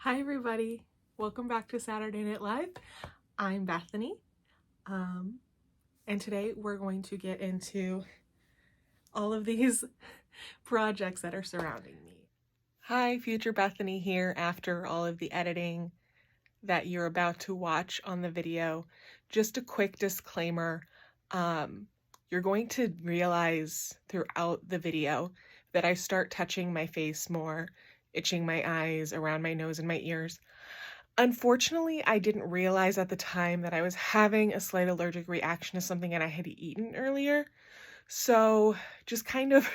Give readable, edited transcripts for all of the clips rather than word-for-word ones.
Hi everybody, welcome back to Saturday Night Live. I'm Bethany, and today we're going to get into all of these projects that are surrounding me. Hi, future Bethany here after all of the editing that you're about to watch on the video. Just a quick disclaimer, you're going to realize throughout the video that I start touching my face more, itching my eyes, around my nose and my ears. Unfortunately, I didn't realize at the time that I was having a slight allergic reaction to something that I had eaten earlier. So just kind of,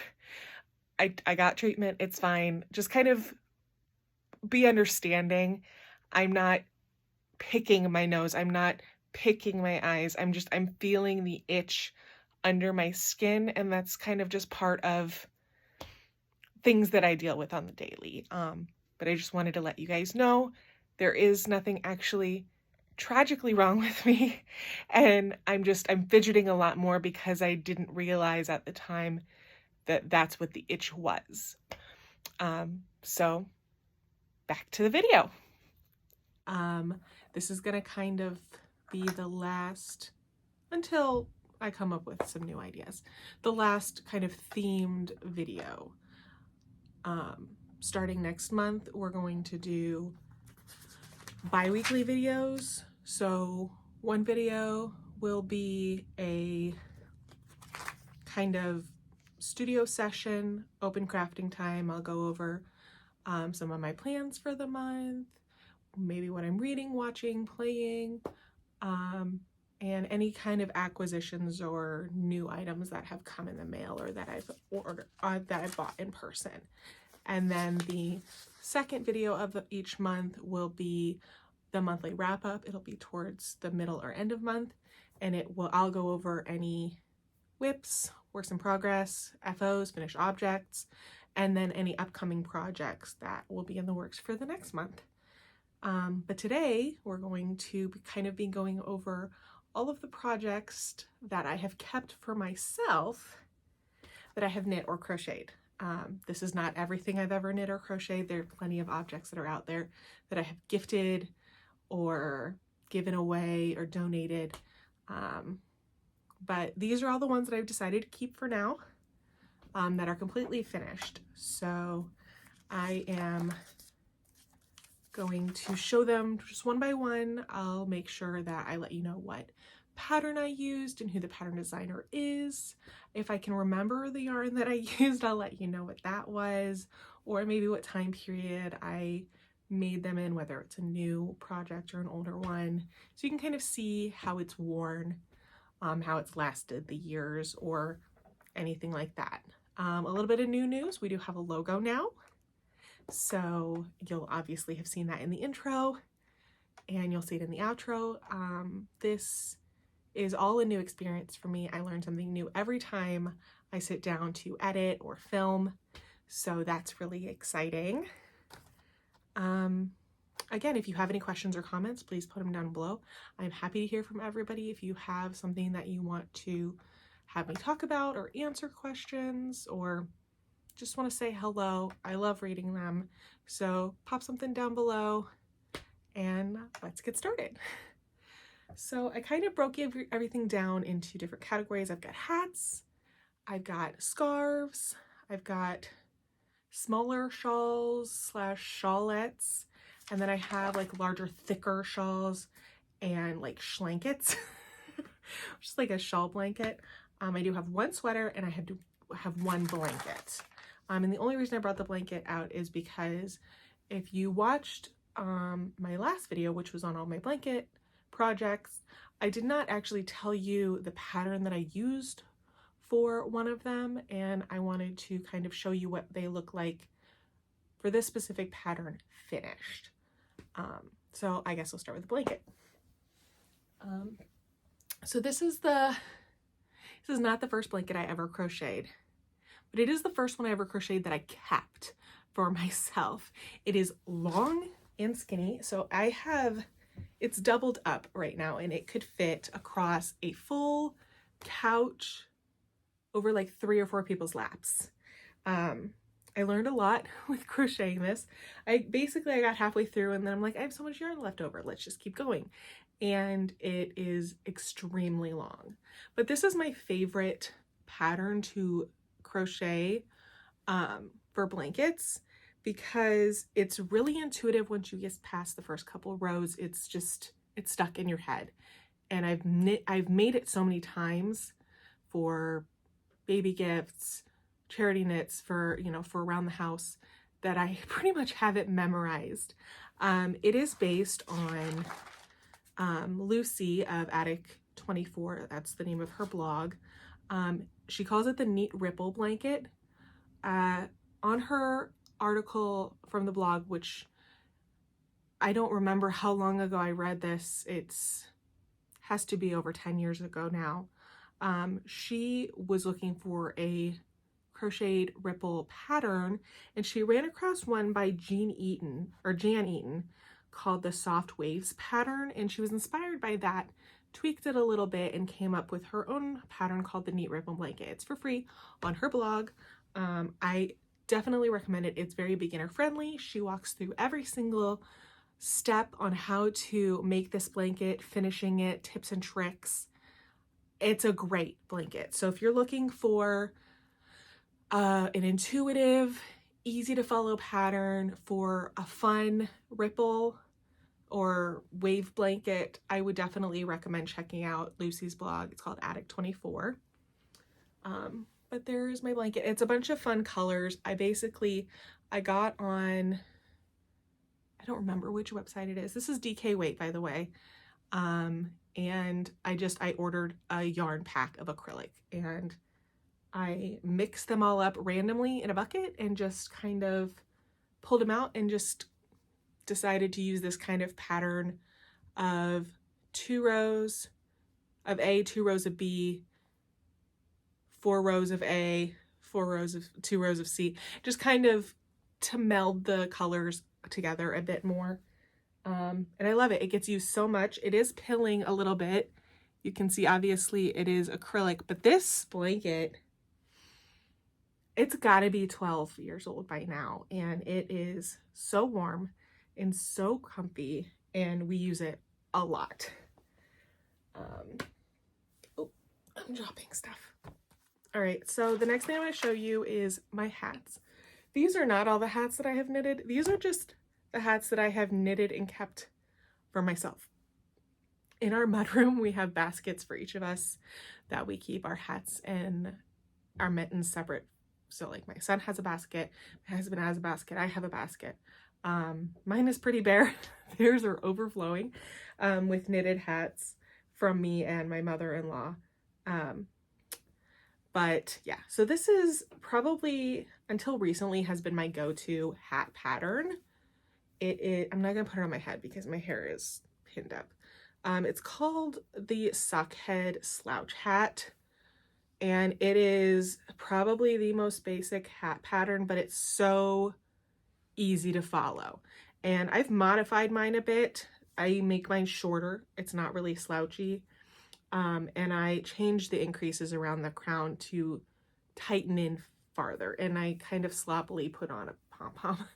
I got treatment, it's fine. Just kind of be understanding. I'm not picking my nose, I'm not picking my eyes, I'm feeling the itch under my skin, and that's kind of just part of things that I deal with on the daily. But I just wanted to let you guys know there is nothing actually tragically wrong with me, and I'm fidgeting a lot more because I didn't realize at the time that that's what the itch was. So back to the video. This is gonna kind of be the last, until I come up with some new ideas, the last kind of themed video. Starting next month, we're going to do bi-weekly videos. So one video will be a kind of studio session, open crafting time. I'll go over some of my plans for the month, maybe what I'm reading, watching, playing, and any kind of acquisitions or new items that have come in the mail or that I've ordered, that I bought in person. And then the second video of each month will be the monthly wrap up. It'll be towards the middle or end of month, and I'll go over any whips, works in progress, FOs, finished objects, and then any upcoming projects that will be in the works for the next month. But today we're going to kind of be going over all of the projects that I have kept for myself that I have knit or crocheted. This is not everything I've ever knit or crocheted. There are plenty of objects that are out there that I have gifted or given away or donated. But these are all the ones that I've decided to keep for now, that are completely finished. So I am going to show them just one by one. I'll make sure that I let you know what pattern I used and who the pattern designer is. If I can remember the yarn that I used, I'll let you know what that was, or maybe what time period I made them in, whether it's a new project or an older one. So you can kind of see how it's worn, how it's lasted the years or anything like that. A little bit of new news, we do have a logo now. So you'll obviously have seen that in the intro and you'll see it in the outro. This is all a new experience for me. I learn something new every time I sit down to edit or film. So that's really exciting. Again, if you have any questions or comments, please put them down below. I'm happy to hear from everybody. If you have something that you want to have me talk about or answer questions or just want to say hello, I love reading them. So pop something down below and let's get started. So I kind of broke everything down into different categories. I've got hats, I've got scarves, I've got smaller shawls / shawlettes, and then I have like larger, thicker shawls and like schlankets, just like a shawl blanket. I do have one sweater and I had to have one blanket. And the only reason I brought the blanket out is because if you watched my last video, which was on all my blanket projects, I did not actually tell you the pattern that I used for one of them, and I wanted to kind of show you what they look like for this specific pattern finished. So I guess we'll start with the blanket. So this is not the first blanket I ever crocheted, but it is the first one I ever crocheted that I kept for myself. It is long and skinny, so it's doubled up right now, and it could fit across a full couch over like 3 or 4 people's laps. I learned a lot with crocheting this. I got halfway through and then I'm like, I have so much yarn left over. Let's just keep going. And it is extremely long. But this is my favorite pattern to crochet for blankets because it's really intuitive once you get past the first couple rows. It's stuck in your head. And I've made it so many times for baby gifts, charity knits, for around the house, that I pretty much have it memorized. It is based on Lucy of Attic24. That's the name of her blog. She calls it the Neat Ripple Blanket. On her article from the blog, which I don't remember how long ago I read this, has to be over 10 years ago now. She was looking for a crocheted ripple pattern and she ran across one by Jan Eaton called the Soft Waves pattern, and she was inspired by that, tweaked it a little bit, and came up with her own pattern called the Neat Ripple Blanket. It's for free on her blog. I definitely recommend it. It's very beginner friendly. She walks through every single step on how to make this blanket, finishing it, tips and tricks. It's a great blanket. So if you're looking for an intuitive, easy to follow pattern for a fun ripple or wave blanket, I would definitely recommend checking out Lucy's blog. It's called Attic24. But there's my blanket. It's a bunch of fun colors. I got on, I don't remember which website it is. This is DK Weight, by the way. And I ordered a yarn pack of acrylic and I mixed them all up randomly in a bucket and just kind of pulled them out and just decided to use this kind of pattern of 2 rows of A, 2 rows of B, 4 rows of A, 2 rows of C, just kind of to meld the colors together a bit more. And I love it. It gets used so much. It is pilling a little bit. You can see obviously it is acrylic, but this blanket, it's gotta be 12 years old by now, and it is so warm and so comfy, and we use it a lot. Oh, I'm dropping stuff. All right, so the next thing I'm going to show you is my hats. These are not all the hats that I have knitted. These are just the hats that I have knitted and kept for myself. In our mudroom, we have baskets for each of us that we keep our hats and our mittens separate. So like my son has a basket, my husband has a basket, I have a basket. Mine is pretty bare. Theirs are overflowing with knitted hats from me and my mother-in-law. But yeah, so this is probably, until recently, has been my go-to hat pattern. I'm not gonna put it on my head because my hair is pinned up. It's called the Sockhead Slouch hat, and it is probably the most basic hat pattern, but it's so easy to follow. And I've modified mine a bit. I make mine shorter. It's not really slouchy. And I changed the increases around the crown to tighten in farther, and I kind of sloppily put on a pom-pom.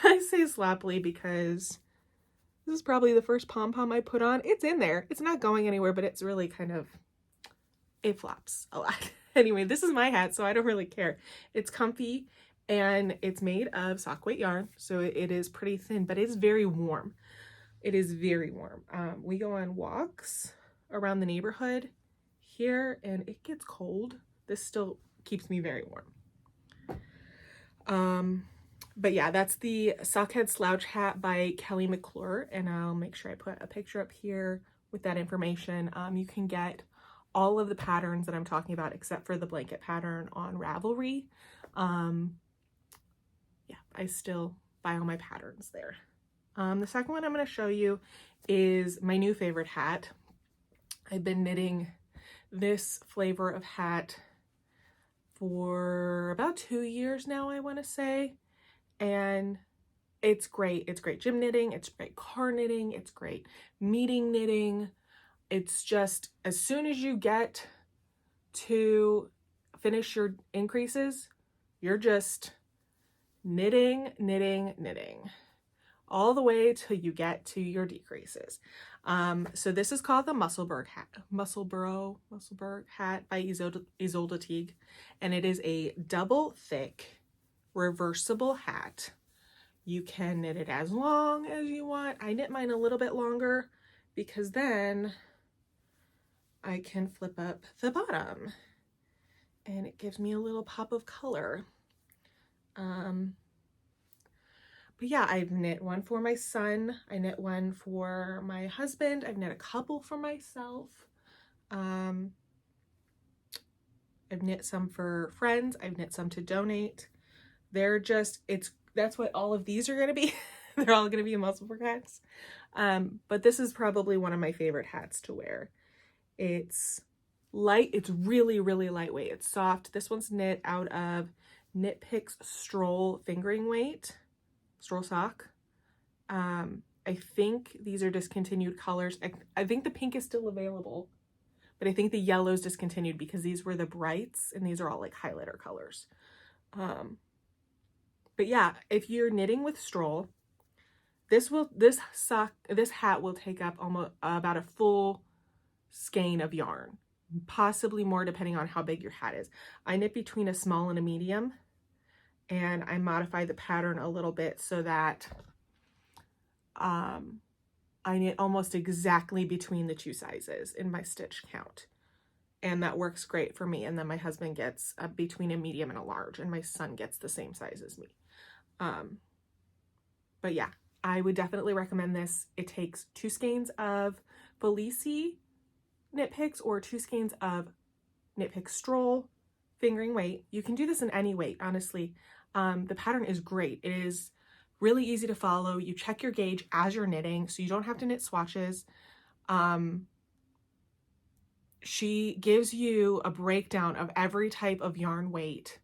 I say sloppily because this is probably the first pom-pom I put on. It's in there. It's not going anywhere, but it's really kind of, it flops a lot. Anyway, this is my hat, so I don't really care. It's comfy, and it's made of sock weight yarn, so it is pretty thin, but it's very warm. It is very warm. We go on walks around the neighborhood here and it gets cold. This still keeps me very warm. But yeah, that's the Sockhead Slouch hat by Kelly McClure, and I'll make sure I put a picture up here with that information. You can get all of the patterns that I'm talking about except for the blanket pattern on Ravelry. Yeah, I still buy all my patterns there. The second one I'm going to show you is my new favorite hat. I've been knitting this flavor of hat for about 2 years now, I want to say, and it's great. It's great gym knitting, it's great car knitting, it's great meeting knitting. It's just, as soon as you get to finish your increases, you're just knitting, knitting, knitting, all the way till you get to your decreases. So this is called the Musselburgh hat by Ysolda Teague, and it is a double thick reversible hat. You can knit it as long as you want. I knit mine a little bit longer because then I can flip up the bottom and it gives me a little pop of color. But yeah, I've knit one for my son. I knit one for my husband. I've knit a couple for myself. I've knit some for friends. I've knit some to donate. They're just, that's what all of these are going to be. They're all going to be Musselburgh hats. But this is probably one of my favorite hats to wear. It's light. It's really, really lightweight. It's soft. This one's knit out of Knit Picks Stroll fingering weight. Stroll sock. I think these are discontinued colors. I think the pink is still available, but I think the yellow is discontinued because these were the brights and these are all like highlighter colors. But yeah, if you're knitting with Stroll, this hat will take up almost about a full skein of yarn, possibly more depending on how big your hat is. I knit between a small and a medium, and I modify the pattern a little bit so that I knit almost exactly between the two sizes in my stitch count. And that works great for me. And then my husband gets between a medium and a large, and my son gets the same size as me. But yeah, I would definitely recommend this. It takes 2 skeins of Felici knit picks or 2 skeins of Knit Pick Stroll fingering weight. You can do this in any weight, honestly. The pattern is great. It is really easy to follow. You check your gauge as you're knitting, so you don't have to knit swatches. She gives you a breakdown of every type of yarn weight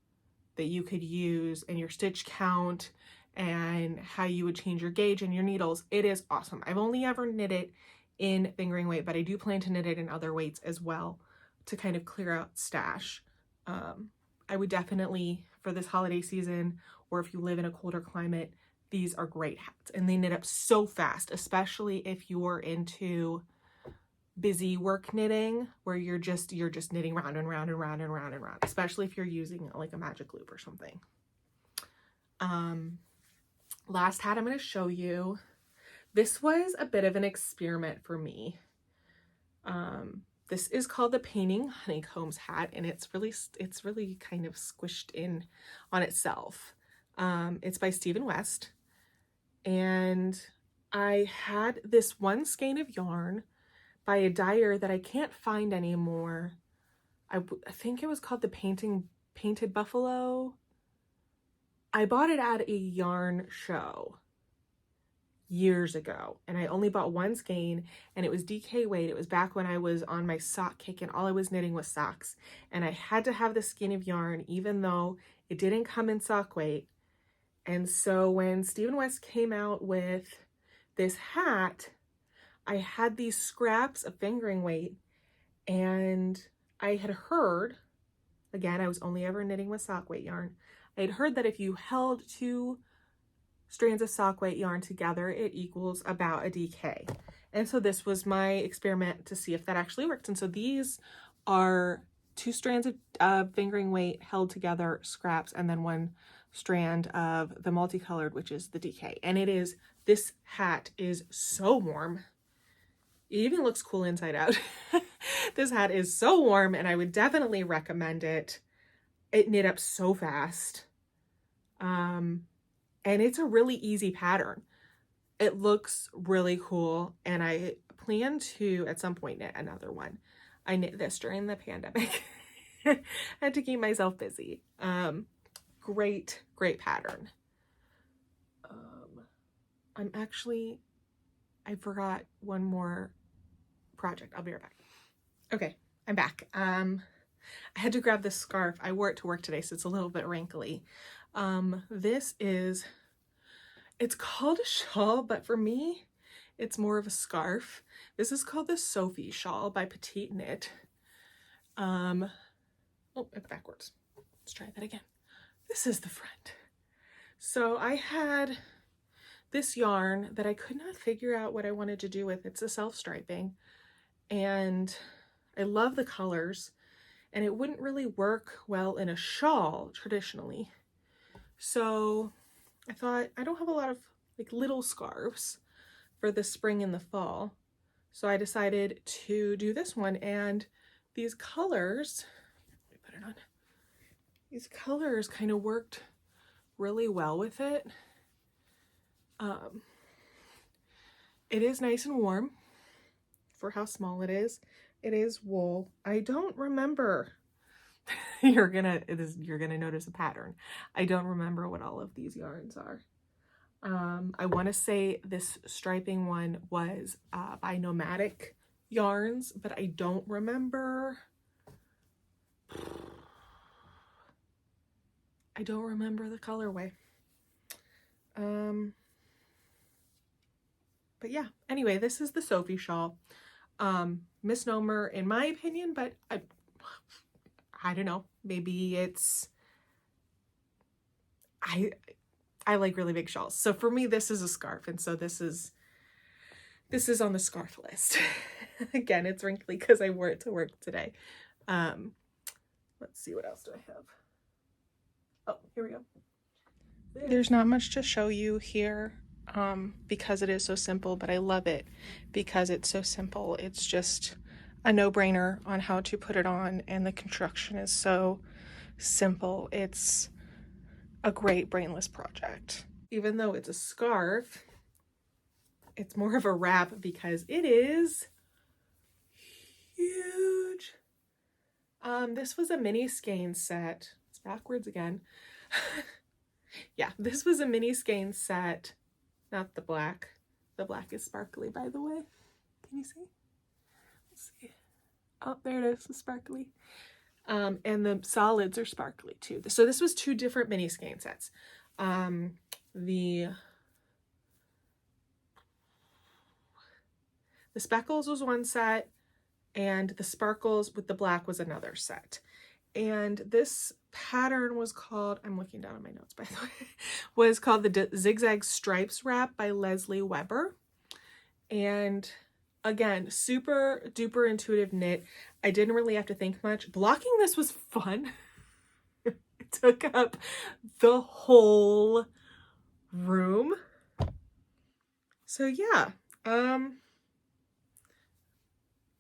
that you could use and your stitch count and how you would change your gauge and your needles. It is awesome. I've only ever knit it in fingering weight, but I do plan to knit it in other weights as well to kind of clear out stash. I would definitely, for this holiday season, or if you live in a colder climate, these are great hats, and they knit up so fast, especially if you're into busy work knitting where you're just knitting round and round and round and round and round, especially if you're using like a magic loop or something. Last hat I'm going to show you. This was a bit of an experiment for me. This is called the Painting Honeycombs hat, and it's really kind of squished in on itself. It's by Stephen West, and I had this one skein of yarn by a dyer that I can't find anymore. I think it was called the Painted Buffalo. I bought it at a yarn show years ago, and I only bought one skein, and it was DK weight. It was back when I was on my sock kick and all I was knitting was socks, and I had to have the skein of yarn even though it didn't come in sock weight. And so when Stephen West came out with this hat, I had these scraps of fingering weight, and I had heard, again, I was only ever knitting with sock weight yarn, I had heard that if you held 2 strands of sock weight yarn together, it equals about a DK. And so this was my experiment to see if that actually worked. And so these are 2 strands of fingering weight held together, scraps, and then 1 strand of the multicolored, which is the DK. And this hat is so warm. It even looks cool inside out. This hat is so warm, and I would definitely recommend it. It knit up so fast. And it's a really easy pattern. It looks really cool, and I plan to at some point knit another one. I knit this during the pandemic. I had to keep myself busy. Great pattern. I forgot one more project. I'll be right back. Okay, I'm back. I had to grab this scarf. I wore it to work today, so it's a little bit wrinkly. It's called a shawl, but for me, it's more of a scarf. This is called the Sophie shawl by PetiteKnit. Oh, it's backwards. Let's try that again. This is the front. So I had this yarn that I could not figure out what I wanted to do with. It's a self-striping, and I love the colors, and it wouldn't really work well in a shawl traditionally. So I thought, I don't have a lot of like little scarves for the spring and the fall. So I decided to do this one, and these colors, let me put it on. These colors kind of worked really well with it. It is nice and warm for how small it is. It is wool. I don't remember. You're gonna notice a pattern. I don't remember what all of these yarns are. I want to say this striping one was by Nomadic Yarns, but I don't remember. I don't remember the colorway. But yeah, anyway, this is the Sophie shawl. Misnomer in my opinion, but I don't know. Maybe it's, I like really big shawls. So for me, this is a scarf. And so this is on the scarf list. Again, it's wrinkly because I wore it to work today. Let's see, what else do I have? Oh, here we go. There's not much to show you here because it is so simple, but I love it because it's so simple. It's just a no-brainer on how to put it on, and the construction is so simple. It's a great brainless project. Even though it's a scarf, it's more of a wrap because it is huge. This was a mini skein set. It's backwards again. Yeah, this was a mini skein set, not the black. The black is sparkly, by the way. Can you see? Let's see. Oh, there it is, it's sparkly. And the solids are sparkly too. So this was 2 different mini skein sets. The speckles was one set, and the sparkles with the black was another set. And this pattern was called, I'm looking down at my notes by the way, was called the Zigzag Stripes Wrap by Leslie Weber. And again, super duper intuitive knit. I didn't really have to think much. Blocking this was fun. It took up the whole room. So yeah,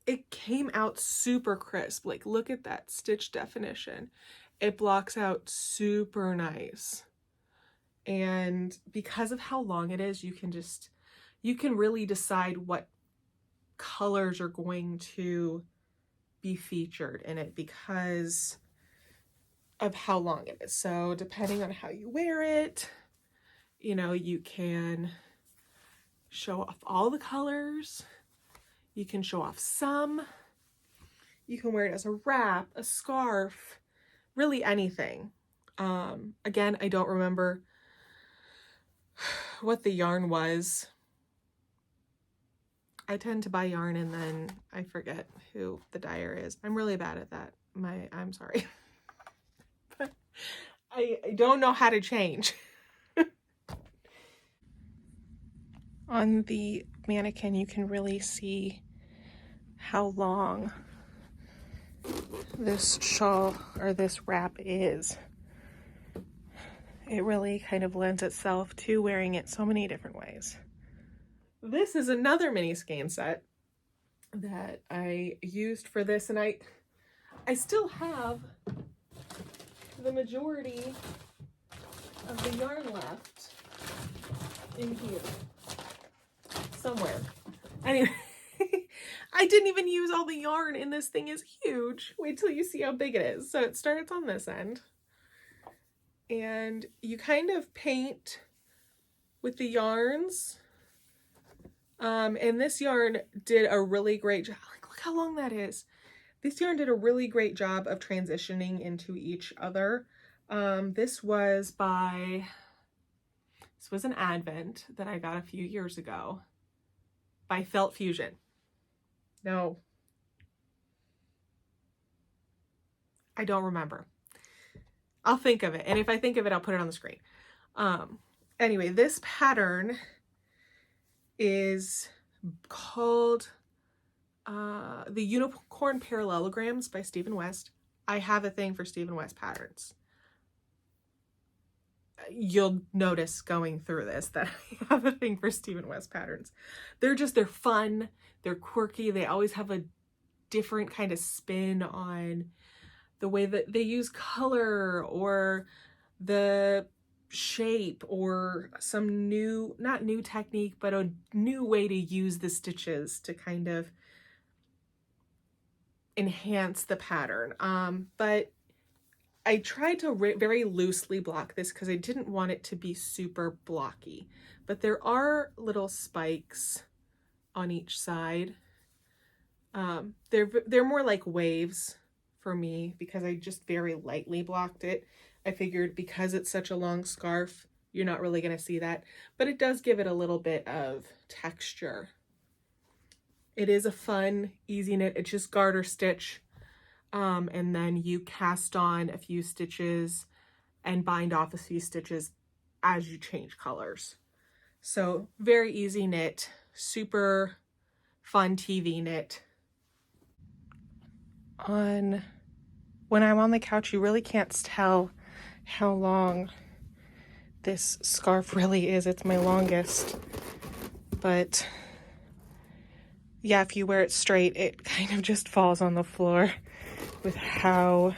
it came out super crisp. Like, look at that stitch definition. It blocks out super nice. And because of how long it is, you can really decide what colors are going to be featured in it because of how long it is. So depending on how you wear it, you know, you can show off all the colors. You can show off some. You can wear it as a wrap, a scarf, really anything. Again, I don't remember what the yarn was. I tend to buy yarn and then I forget who the dyer is. I'm really bad at that. I'm sorry. But I don't know how to change. On the mannequin, you can really see how long this shawl or this wrap is. It really kind of lends itself to wearing it so many different ways. This is another mini skein set that I used for this, and I still have the majority of the yarn left in here somewhere. Anyway, I didn't even use all the yarn, and this thing is huge. Wait till you see how big it is. So it starts on this end, and you kind of paint with the yarns. And this yarn did a really great job. Like, look how long that is. This yarn did a really great job of transitioning into each other. This was an Advent that I got a few years ago by Felt Fusion. No, I don't remember. I'll think of it. And if I think of it, I'll put it on the screen. Anyway, this pattern is called the Unicorn Parallelograms by Stephen West. I have a thing for Stephen West patterns. You'll notice going through this that I have a thing for Stephen West patterns. They're fun, they're quirky, they always have a different kind of spin on the way that they use color or the shape or some new, not new technique, but a new way to use the stitches to kind of enhance the pattern. But I tried to very loosely block this because I didn't want it to be super blocky, but there are little spikes on each side. They're more like waves for me because I just very lightly blocked it. I figured because it's such a long scarf, you're not really going to see that, but it does give it a little bit of texture. It is a fun, easy knit. It's just garter stitch. And then you cast on a few stitches and bind off a few stitches as you change colors. So very easy knit, super fun TV knit. When I'm on the couch, you really can't tell how long this scarf really is. It's my longest, but yeah, if you wear it straight, it kind of just falls on the floor with how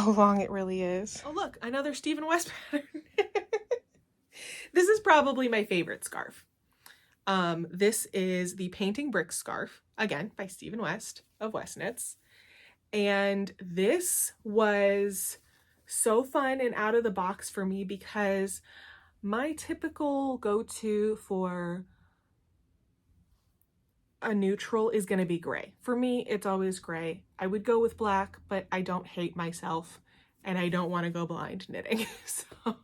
long it really is. Oh look, another Stephen West pattern. This is probably my favorite scarf. This is the Painting Brick scarf, again by Stephen West of West Knits. And this was so fun and out of the box for me because my typical go-to for a neutral is going to be gray. For me, it's always gray. I would go with black, but I don't hate myself and I don't want to go blind knitting. So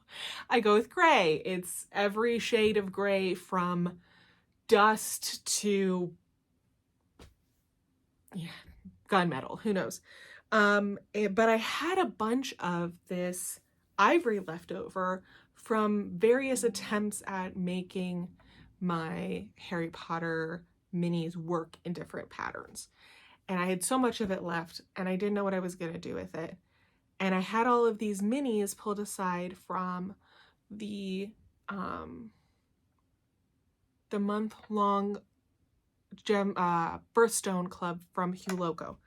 I go with gray. It's every shade of gray from dust to, yeah, gunmetal, who knows. But I had a bunch of this ivory left over from various attempts at making my Harry Potter minis work in different patterns. And I had so much of it left and I didn't know what I was going to do with it. And I had all of these minis pulled aside from the month-long birthstone club from Hugh Loco.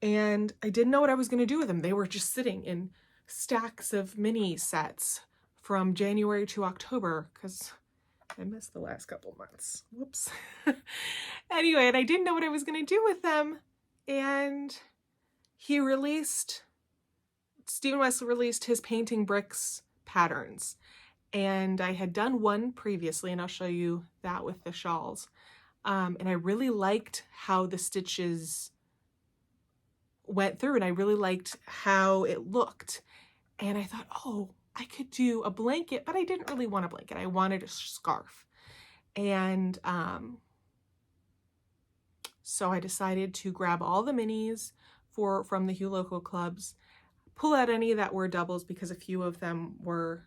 And I didn't know what I was going to do with them. They were just sitting in stacks of mini sets from January to October because I missed the last couple months. Whoops. Anyway, and I didn't know what I was going to do with them. And Stephen West released his Painting Bricks patterns. And I had done one previously, and I'll show you that with the shawls. And I really liked how the stitches went through, and I really liked how it looked. And I thought, oh, I could do a blanket, but I didn't really want a blanket. I wanted a scarf. And so I decided to grab all the minis from the Hugh Loco clubs, pull out any that were doubles because a few of them were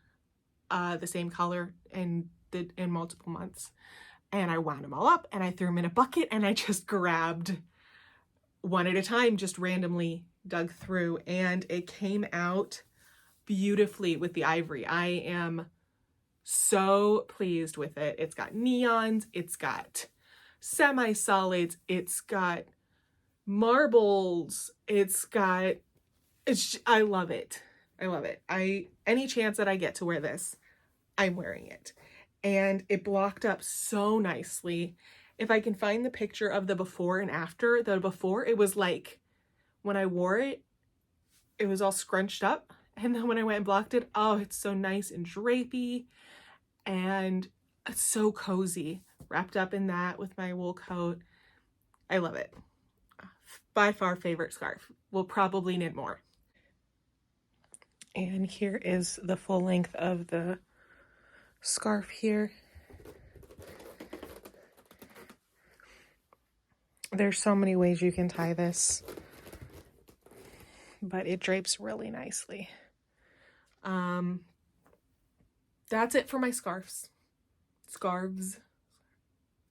the same color and in multiple months. And I wound them all up and I threw them in a bucket and I just grabbed one at a time, just randomly dug through, and it came out beautifully with the ivory. I am so pleased with it. It's got neons, it's got semi-solids, it's got marbles, I love it. I love it. Any chance that I get to wear this, I'm wearing it. And it blocked up so nicely. If I can find the picture of the before and after, the before, it was like, when I wore it, it was all scrunched up. And then when I went and blocked it, oh, it's so nice and drapey. And it's so cozy, wrapped up in that with my wool coat. I love it. By far favorite scarf. We'll probably knit more. And here is the full length of the scarf here. There's so many ways you can tie this, but it drapes really nicely. that's it for my scarves.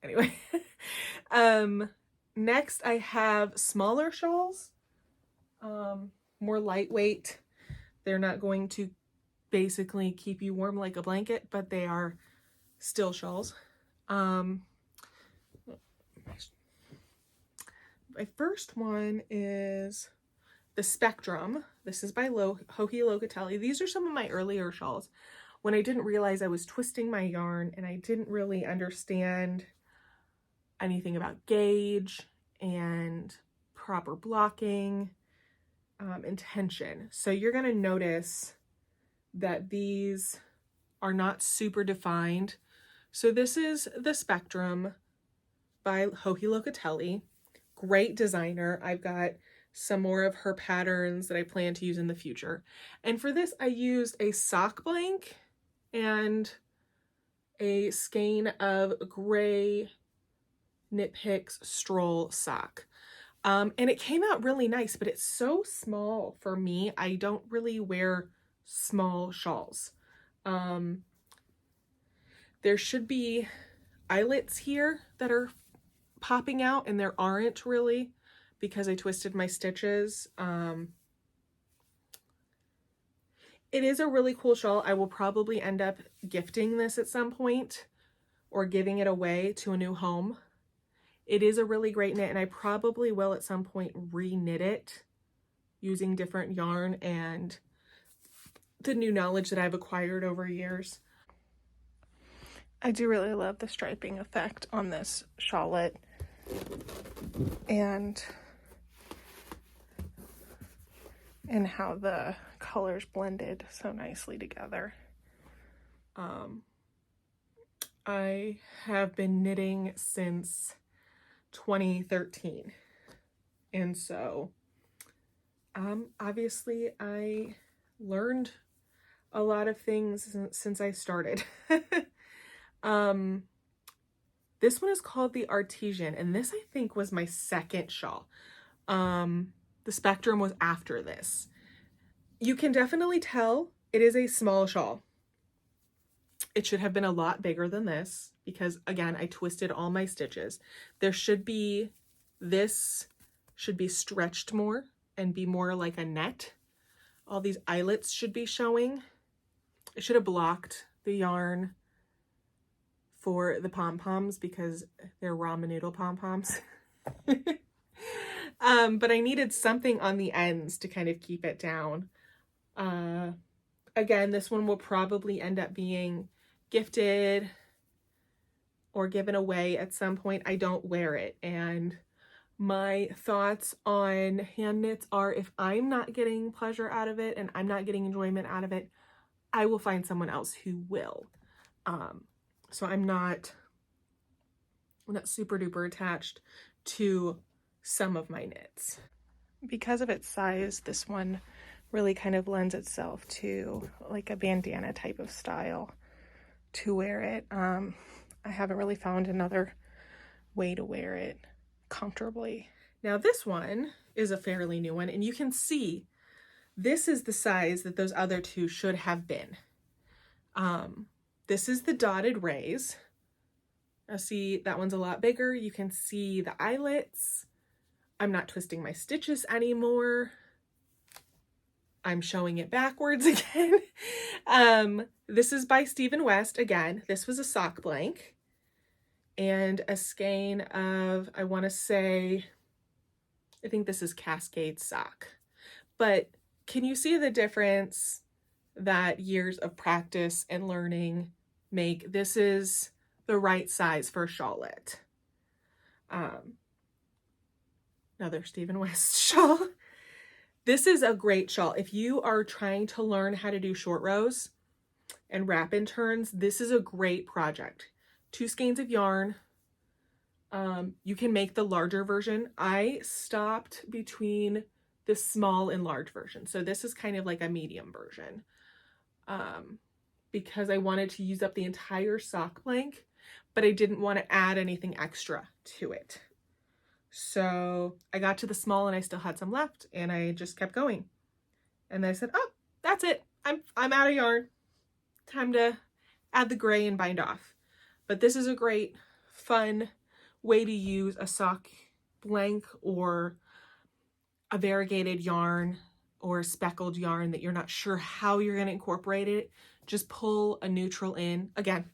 Anyway. Next I have smaller shawls, more lightweight. They're not going to basically keep you warm like a blanket, but they are still shawls. My first one is the Spectrum. This is by Locatelli. These are some of my earlier shawls when I didn't realize I was twisting my yarn and I didn't really understand anything about gauge and proper blocking and tension. So you're going to notice that these are not super defined. So this is the Spectrum by Locatelli. Great designer. I've got some more of her patterns that I plan to use in the future. And for this, I used a sock blank and a skein of gray Knit Picks Stroll sock. And it came out really nice, but it's so small for me. I don't really wear small shawls. There should be eyelets here that are popping out, and there aren't really because I twisted my stitches. It is a really cool shawl. I will probably end up gifting this at some point or giving it away to a new home. It is a really great knit, and I probably will at some point re-knit it using different yarn and the new knowledge that I've acquired over years. I do really love the striping effect on this shawlet, and how the colors blended so nicely together. I have been knitting since 2013, and so obviously I learned a lot of things since I started. This one is called the Artesian, and this I think was my second shawl. The Spectrum was after this. You can definitely tell it is a small shawl. It should have been a lot bigger than this because, again, I twisted all my stitches. This should be stretched more and be more like a net. All these eyelets should be showing. I should have blocked the yarn for the pom-poms because they're ramen noodle pom-poms. But I needed something on the ends to kind of keep it down. Again, this one will probably end up being gifted or given away at some point. I don't wear it, and my thoughts on hand knits are, if I'm not getting pleasure out of it and I'm not getting enjoyment out of it, I will find someone else who will. So I'm not super duper attached to some of my knits. Because of its size, this one really kind of lends itself to like a bandana type of style to wear it. I haven't really found another way to wear it comfortably. Now this one is a fairly new one, and you can see this is the size that those other two should have been. This is the dotted rays. Now see, that one's a lot bigger. You can see the eyelets. I'm not twisting my stitches anymore. I'm showing it backwards again. This is by Stephen West. Again, this was a sock blank and a skein of, I want to say, I think this is Cascade sock. But can you see the difference that years of practice and learning make? This is the right size for a shawlet. Another Stephen West shawl. This is a great shawl. If you are trying to learn how to do short rows and wrap in turns, this is a great project. 2 skeins of yarn. You can make the larger version. I stopped between the small and large version. So this is kind of like a medium version. Because I wanted to use up the entire sock blank, but I didn't want to add anything extra to it. So I got to the small and I still had some left, and I just kept going. And then I said, oh, that's it. I'm out of yarn. Time to add the gray and bind off. But this is a great, fun way to use a sock blank or a variegated yarn or speckled yarn that you're not sure how you're going to incorporate it. Just pull a neutral in. Again,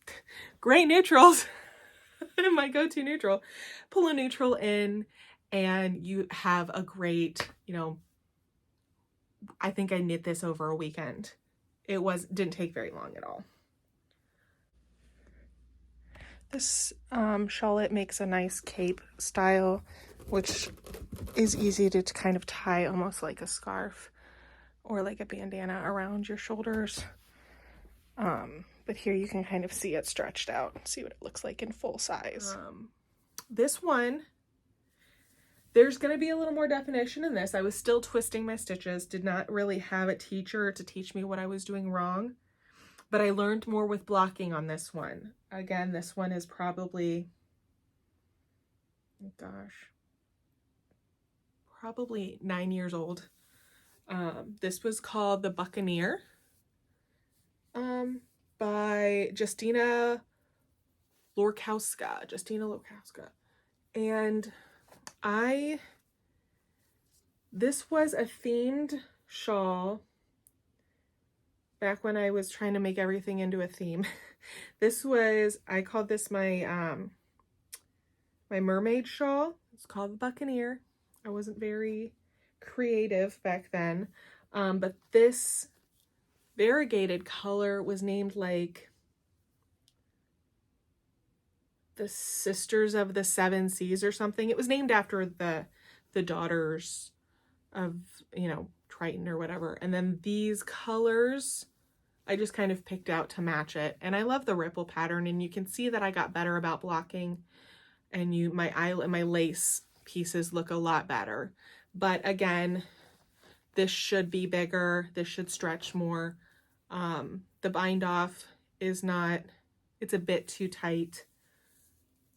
gray neutrals, my go-to neutral. Pull a neutral in and you have a great, you know, I think I knit this over a weekend. It didn't take very long at all. This shawlet makes a nice cape style, which is easy to kind of tie almost like a scarf or like a bandana around your shoulders. But here you can kind of see it stretched out, see what it looks like in full size. This one, there's going to be a little more definition in this. I was still twisting my stitches, did not really have a teacher to teach me what I was doing wrong, but I learned more with blocking on this one. Again, this one is probably, gosh, probably 9 years old. This was called the Buccaneer by Justyna Lorkowska. And this was a themed shawl back when I was trying to make everything into a theme. I called this my my mermaid shawl. It's called the Buccaneer. I wasn't very creative back then, but this variegated color was named like the Sisters of the Seven Seas or something. It was named after the daughters of, you know, Triton or whatever. And then these colors I just kind of picked out to match it. And I love the ripple pattern, and you can see that I got better about blocking, and my eyelet and my lace pieces look a lot better. But again, this should be bigger. This should stretch more. The bind off is not, it's a bit too tight.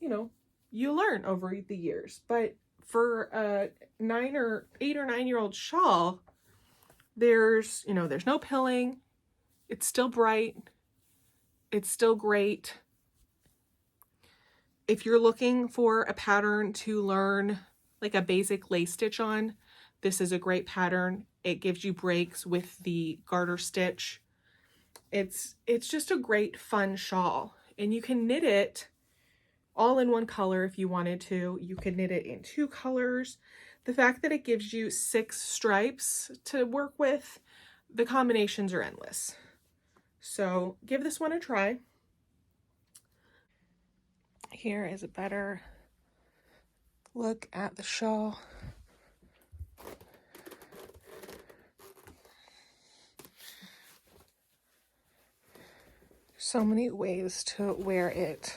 You know, you learn over the years, but for a 8 or 9 year old shawl, there's no pilling. It's still bright. It's still great. If you're looking for a pattern to learn like a basic lace stitch on, this is a great pattern. It gives you breaks with the garter stitch. It's just a great fun shawl, and you can knit it all in one color if you wanted to. You could knit it in 2 colors. The fact that it gives you 6 stripes to work with, the combinations are endless. So give this one a try. Here is a better look at the shawl. So many ways to wear it.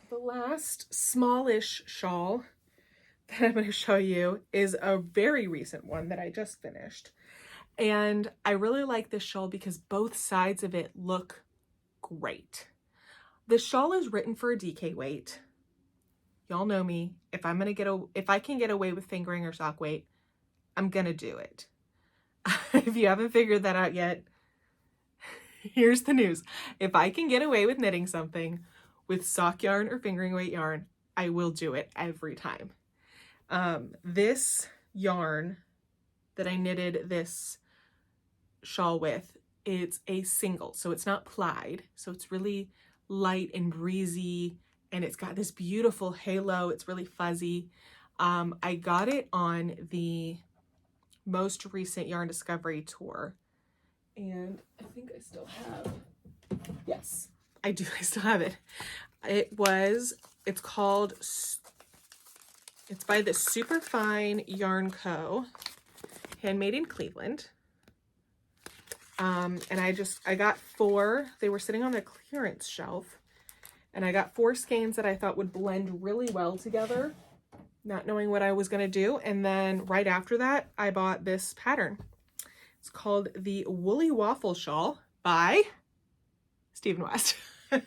The last smallish shawl that I'm going to show you is a very recent one that I just finished. And I really like this shawl because both sides of it look great. The shawl is written for a DK weight. Y'all know me. If I can get away with fingering or sock weight, I'm going to do it. If you haven't figured that out yet, here's the news. If I can get away with knitting something with sock yarn or fingering weight yarn, I will do it every time. This yarn that I knitted this shawl with, it's a single, so it's not plied, so it's really light and breezy, and it's got this beautiful halo. It's really fuzzy. I got it on the most recent Yarn Discovery tour, and I think I still have, yes, I do, I still have it. It's by the Superfine Yarn Co., handmade in Cleveland. And I got 4, they were sitting on the clearance shelf, and I got 4 skeins that I thought would blend really well together, not knowing what I was going to do. And then right after that, I bought this pattern. It's called the Woolly Waffle Shawl by Stephen West. Ring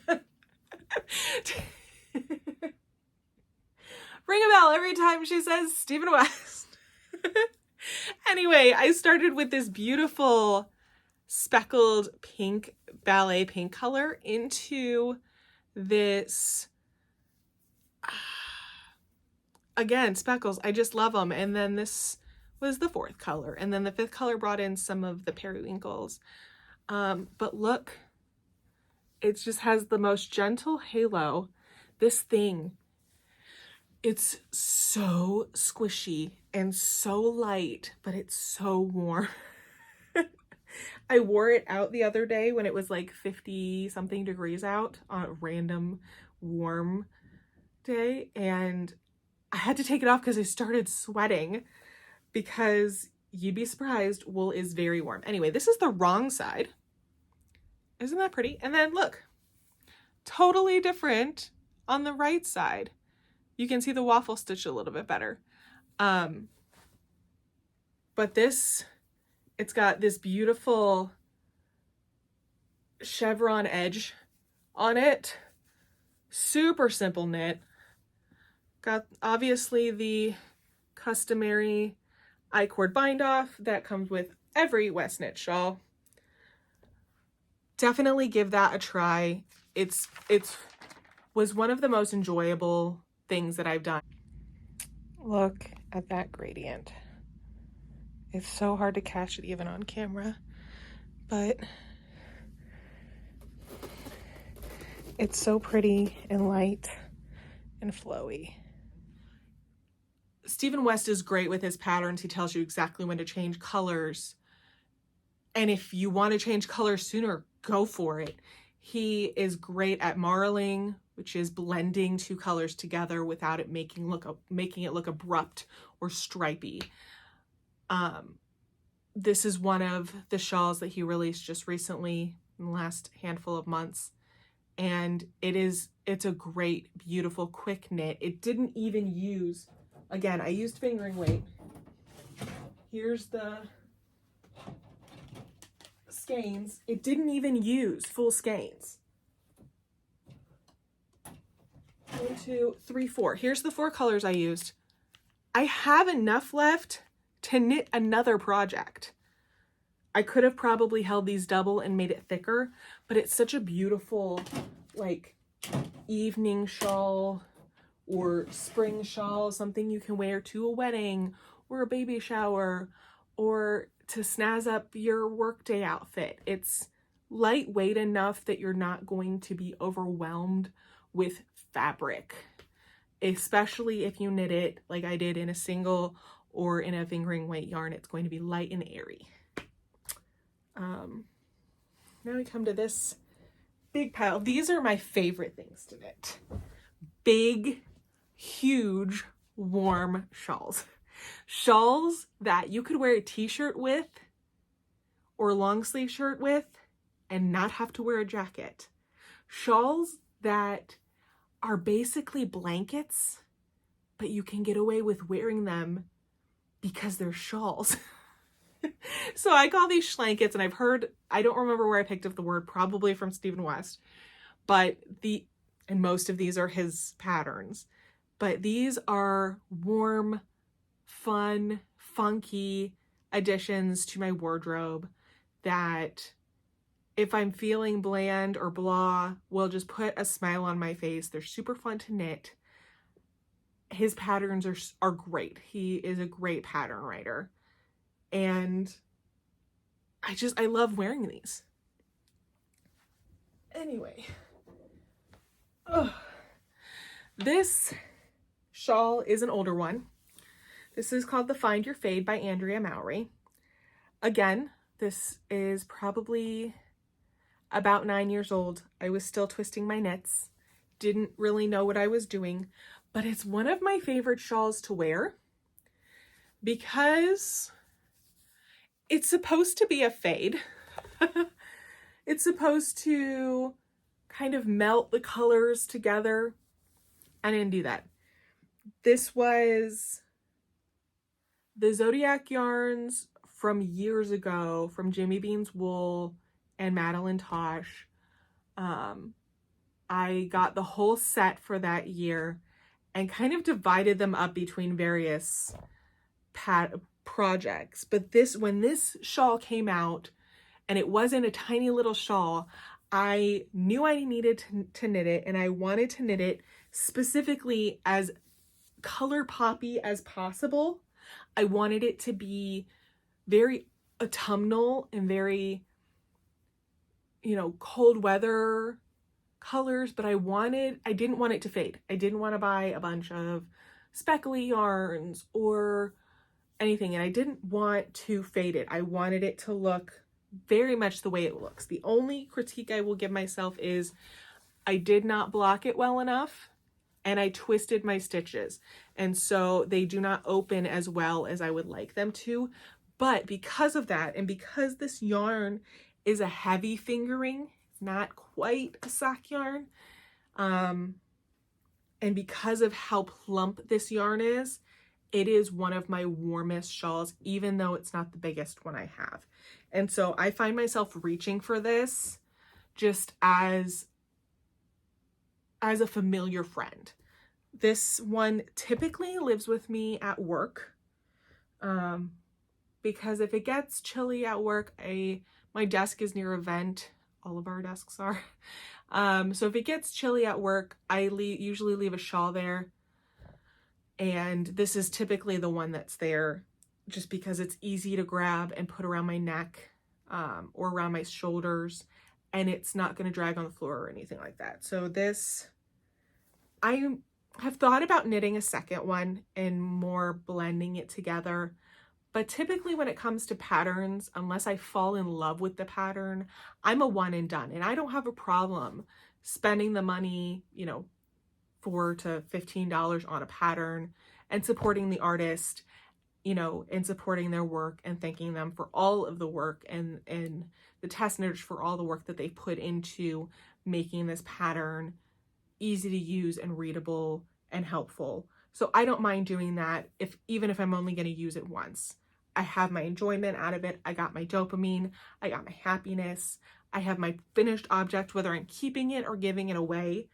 a bell every time she says Stephen West. Anyway, I started with this beautiful speckled pink, ballet pink color into this, again, speckles. I just love them. And then this was the 4th color. And then the 5th color brought in some of the periwinkles. But look, it just has the most gentle halo. This thing, it's so squishy and so light, but it's so warm. I wore it out the other day when it was like 50 something degrees out on a random warm day, and I had to take it off because I started sweating, because you'd be surprised, wool is very warm. Anyway, this is the wrong side. Isn't that pretty? And then look, totally different on the right side. You can see the waffle stitch a little bit better. But this, it's got this beautiful chevron edge on it. Super simple knit. Got obviously the customary I-cord bind off that comes with every West Knit shawl. Definitely give that a try. It was one of the most enjoyable things that I've done. Look at that gradient. It's so hard to catch it even on camera, but it's so pretty and light and flowy. Stephen West is great with his patterns. He tells you exactly when to change colors. And if you want to change colors sooner, go for it. He is great at marling, which is blending 2 colors together without it making it look abrupt or stripy. This is one of the shawls that he released just recently in the last handful of months. And it's a great, beautiful, quick knit. It didn't even use, again, I used fingering weight. Here's the skeins. It didn't even use full skeins. 1, 2, 3, 4. Here's the 4 colors I used. I have enough left to knit another project. I could have probably held these double and made it thicker, but it's such a beautiful, like, evening shawl or spring shawl, something you can wear to a wedding or a baby shower or to snazz up your workday outfit. It's lightweight enough that you're not going to be overwhelmed with fabric, especially if you knit it like I did in a single or in a fingering weight yarn. It's going to be light and airy. Now we come to this big pile. These are my favorite things to knit. Big, huge, warm shawls. Shawls that you could wear a t-shirt with or a long sleeve shirt with and not have to wear a jacket. Shawls that are basically blankets, but you can get away with wearing them because they're shawls. So I call these schlankets, and I've heard, I don't remember where I picked up the word, probably from Stephen West, but and most of these are his patterns, but these are warm, fun, funky additions to my wardrobe that if I'm feeling bland or blah, will just put a smile on my face. They're super fun to knit. His patterns are great. He is a great pattern writer. And I love wearing these. Anyway. This shawl is an older one. This is called the Find Your Fade by Andrea Mowry. Again, this is probably about 9 years old. I was still twisting my knits. Didn't really know what I was doing, but it's one of my favorite shawls to wear because it's supposed to be a fade. It's supposed to kind of melt the colors together. I didn't do that. This was the Zodiac yarns from years ago from Jimmy Bean's Wool and Madeline Tosh. I got the whole set for that year and kind of divided them up between various projects. But when this shawl came out, and it wasn't a tiny little shawl, I knew I needed to knit it, and I wanted to knit it specifically as color poppy as possible. I wanted it to be very autumnal and very, you know, cold weather colors, but I didn't want it to fade. I didn't want to buy a bunch of speckly yarns or anything, and I didn't want to fade it. I wanted it to look very much the way it looks. The only critique I will give myself is I did not block it well enough, and I twisted my stitches, and so they do not open as well as I would like them to. But because of that, and because this yarn is a heavy fingering, not quite a sock yarn, and because of how plump this yarn is, it is one of my warmest shawls, even though it's not the biggest one I have. And so I find myself reaching for this just as a familiar friend. This one typically lives with me at work, because if it gets chilly at work, my desk is near a vent. All of our desks are. So if it gets chilly at work, I usually leave a shawl there. And this is typically the one that's there just because it's easy to grab and put around my neck, or around my shoulders, and it's not going to drag on the floor or anything like that. So this, I have thought about knitting a second one and more blending it together. But typically when it comes to patterns, unless I fall in love with the pattern, I'm a one and done. And I don't have a problem spending the money, you know, $4 to $15 on a pattern and supporting the artist, you know, and supporting their work and thanking them for all of the work and the test knitters for all the work that they put into making this pattern easy to use and readable and helpful. So I don't mind doing that even if I'm only going to use it once. I have my enjoyment out of it. I got my dopamine. I got my happiness. I have my finished object, whether I'm keeping it or giving it away.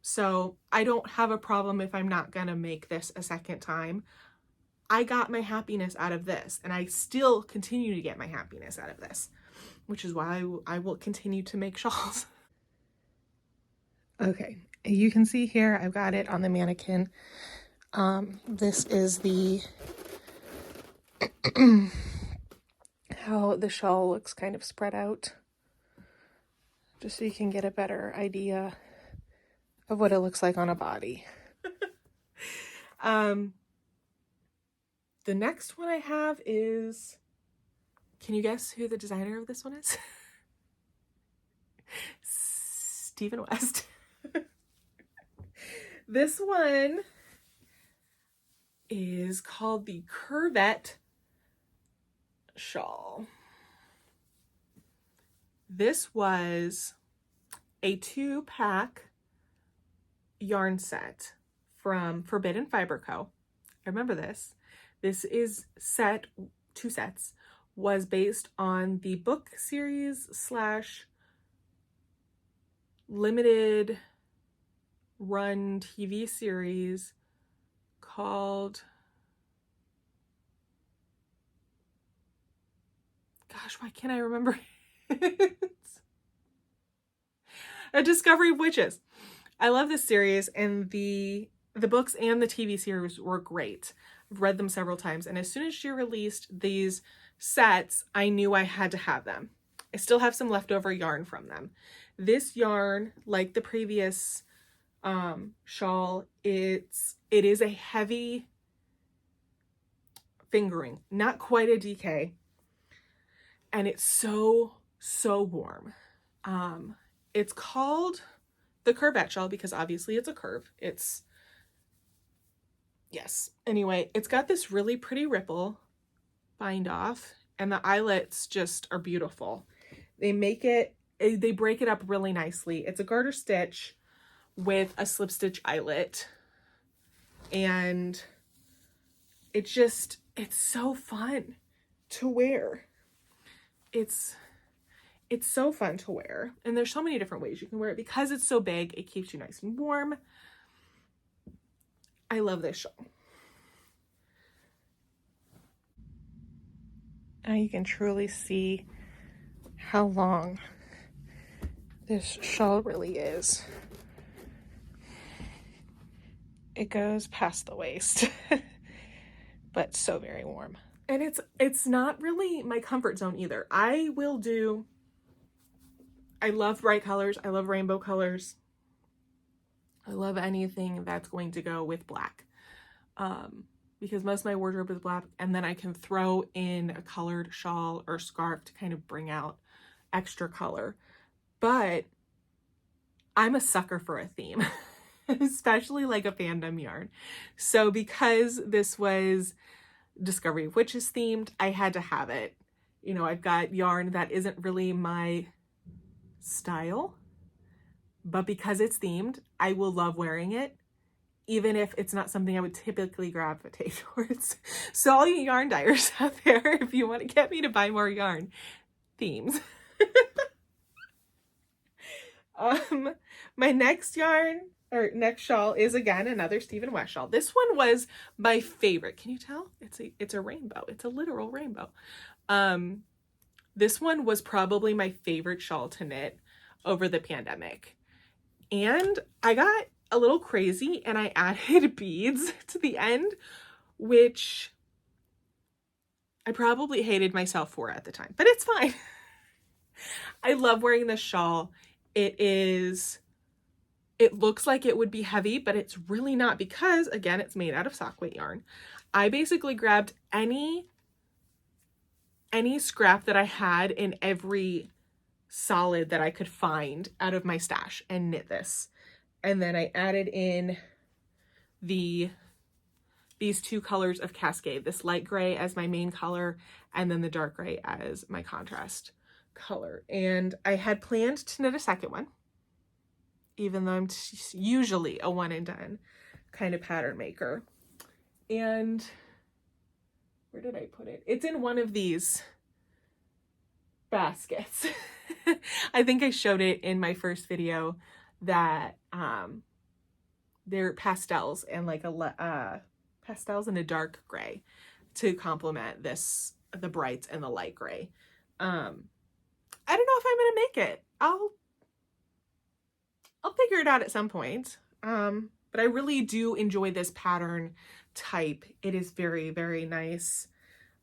So I don't have a problem if I'm not going to make this a second time. I got my happiness out of this, and I still continue to get my happiness out of this, which is why I will continue to make shawls. Okay, you can see here I've got it on the mannequin. This is the how the shawl looks kind of spread out, just so you can get a better idea of what it looks like on a body. The next one I have is, can you guess who the designer of this one is? Stephen West. This one is called the Curvette shawl. This was a 2-pack yarn set from Forbidden Fiber Co. I remember this. This is 2 sets, was based on the book series / limited run TV series called, gosh, why can't I remember it? A Discovery of Witches. I love this series, and the books and the TV series were great. I've read them several times, and as soon as she released these sets, I knew I had to have them. I still have some leftover yarn from them. This yarn, like the previous shawl, it is a heavy fingering, not quite a DK, and it's so warm. It's called the Curvette shawl because obviously it's a curve. Yes. Anyway, it's got this really pretty ripple bind off, and the eyelets just are beautiful. They break it up really nicely. It's a garter stitch with a slip stitch eyelet, and it's so fun to wear. It's so fun to wear, and there's so many different ways you can wear it. Because it's so big, it keeps you nice and warm. I love this shawl. Now you can truly see how long this shawl really is. It goes past the waist, but so very warm. And it's not really my comfort zone either. I love bright colors. I love rainbow colors. I love anything that's going to go with black. Because most of my wardrobe is black, and then I can throw in a colored shawl or scarf to kind of bring out extra color. But I'm a sucker for a theme, especially like a fandom yarn. So because this was Discovery of Witches themed, I had to have it. You know, I've got yarn that isn't really my style, but because it's themed, I will love wearing it, even if it's not something I would typically gravitate towards. So all you yarn dyers out there, if you want to get me to buy more yarn, themes. My next yarn, or next shawl, is again another Stephen West shawl. This one was my favorite. Can you tell? It's a rainbow. It's a literal rainbow. This one was probably my favorite shawl to knit over the pandemic. And I got a little crazy and I added beads to the end, which I probably hated myself for at the time, but it's fine. I love wearing this shawl. It looks like it would be heavy, but it's really not, because again, it's made out of sock weight yarn. I basically grabbed any scrap that I had in every solid that I could find out of my stash and knit this. And then I added in these two colors of Cascade, this light gray as my main color, and then the dark gray as my contrast color. And I had planned to knit a second one, even though I'm usually a one and done kind of pattern maker. And where did I put it? It's in one of these baskets. I think I showed it in my first video that they're pastels and like pastels and a dark gray to complement the brights and the light gray. I don't know if I'm gonna make it. I'll figure it out at some point. But I really do enjoy this pattern type. It is very, very nice.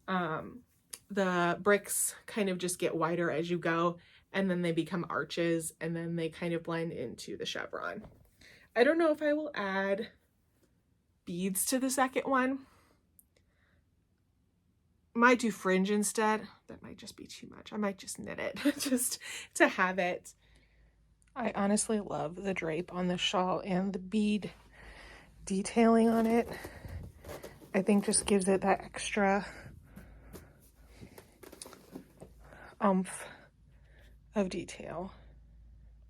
The bricks kind of just get wider as you go, and then they become arches, and then they kind of blend into the chevron. I don't know if I will add beads to the second one. Might do fringe instead. That might just be too much. I might just knit it just to have it. I honestly love the drape on the shawl and the bead detailing on it. I think just gives it that extra oomph of detail.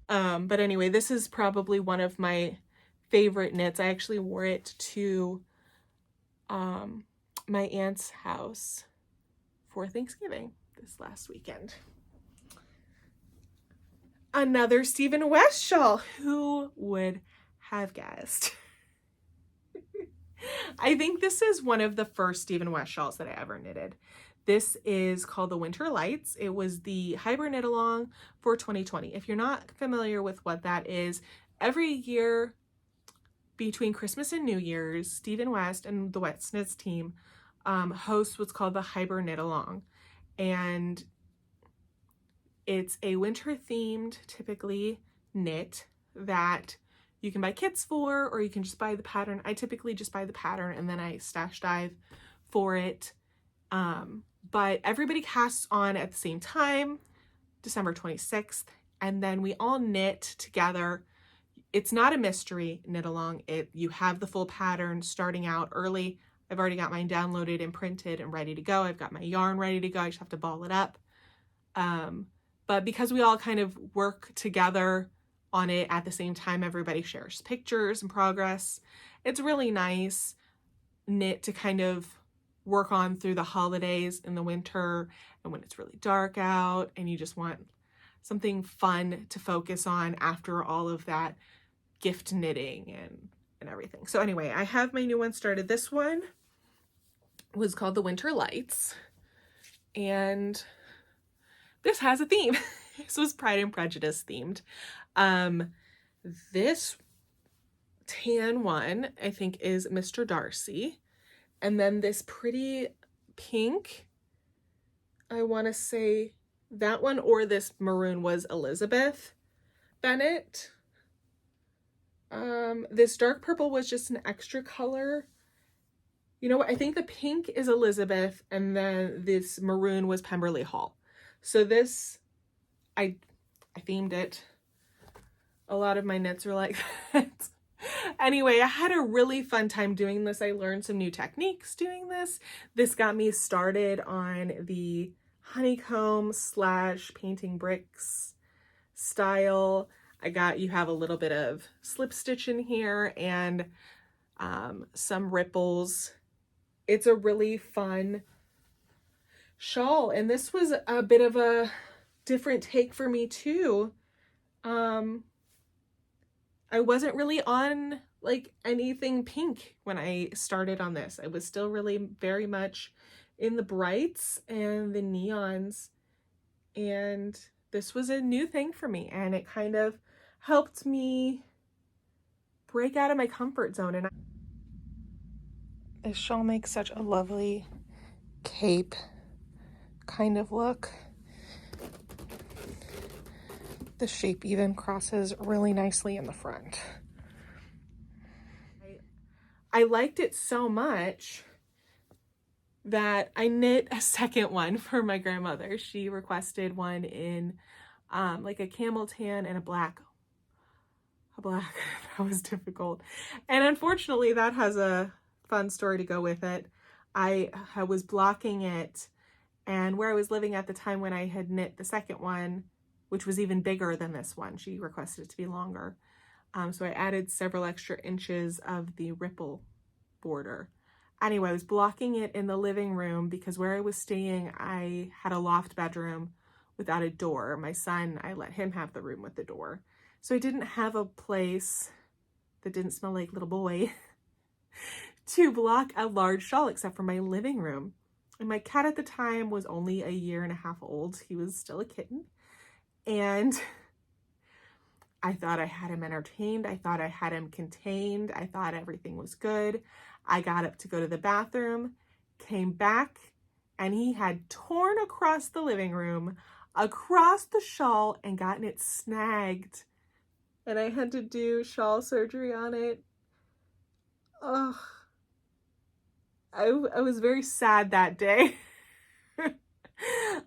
But anyway, this is probably one of my favorite knits. I actually wore it to my aunt's house for Thanksgiving this last weekend. Another Stephen West shawl. Who would have guessed? I think this is one of the first Stephen West shawls that I ever knitted. This is called the Winter Lights. It was the Hybrid Knit Along for 2020. If you're not familiar with what that is, every year between Christmas and New Year's, Stephen West and the West Knits team hosts what's called the Hybrid Knit Along. And it's a winter themed, typically, knit that you can buy kits for, or you can just buy the pattern. I typically just buy the pattern and then I stash dive for it. But everybody casts on at the same time, December 26th, and then we all knit together. It's not a mystery knit along. You have the full pattern starting out early. I've already got mine downloaded and printed and ready to go. I've got my yarn ready to go. I just have to ball it up. But because we all kind of work together on it at the same time, everybody shares pictures and progress. It's really nice knit to kind of work on through the holidays in the winter and when it's really dark out and you just want something fun to focus on after all of that gift knitting and everything. So anyway, I have my new one started. This one was called the Winter Lights, and this has a theme. This was Pride and Prejudice themed. This tan one, I think, is Mr. Darcy. And then this pretty pink, I want to say that one, or this maroon, was Elizabeth Bennet. This dark purple was just an extra color. You know what? I think the pink is Elizabeth, and then this maroon was Pemberley Hall. So this, I themed it. A lot of my knits are like that. Anyway, I had a really fun time doing this. I learned some new techniques doing this. This got me started on the Honeycombs / painting bricks style. You have a little bit of slip stitch in here and some ripples. It's a really fun shawl, and this was a bit of a different take for me too. I wasn't really on like anything pink when I started on this. I was still really very much in the brights and the neons, and this was a new thing for me, and it kind of helped me break out of my comfort zone. And this shawl makes such a lovely cape kind of look. The shape even crosses really nicely in the front. I liked it so much that I knit a second one for my grandmother. She requested one in like a camel tan and a black. That was difficult. And unfortunately that has a fun story to go with it. I was blocking it, and where I was living at the time when I had knit the second one, which was even bigger than this one, she requested it to be longer. So I added several extra inches of the ripple border. Anyway, I was blocking it in the living room because where I was staying, I had a loft bedroom without a door. My son, I let him have the room with the door. So I didn't have a place that didn't smell like little boy to block a large shawl except for my living room. And my cat at the time was only 1.5 years old. He was still a kitten. And I thought I had him entertained. I thought I had him contained. I thought everything was good. I got up to go to the bathroom, came back, and he had torn across the living room, across the shawl, and gotten it snagged. And I had to do shawl surgery on it. Ugh. I was very sad that day.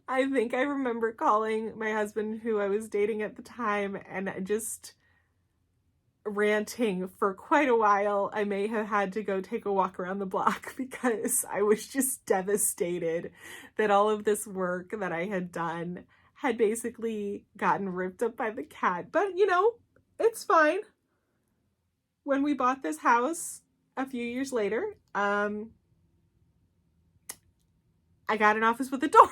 I think I remember calling my husband, who I was dating at the time, and just ranting for quite a while. I may have had to go take a walk around the block because I was just devastated that all of this work that I had done had basically gotten ripped up by the cat. But you know, it's fine. When we bought this house a few years later, I got an office with a door.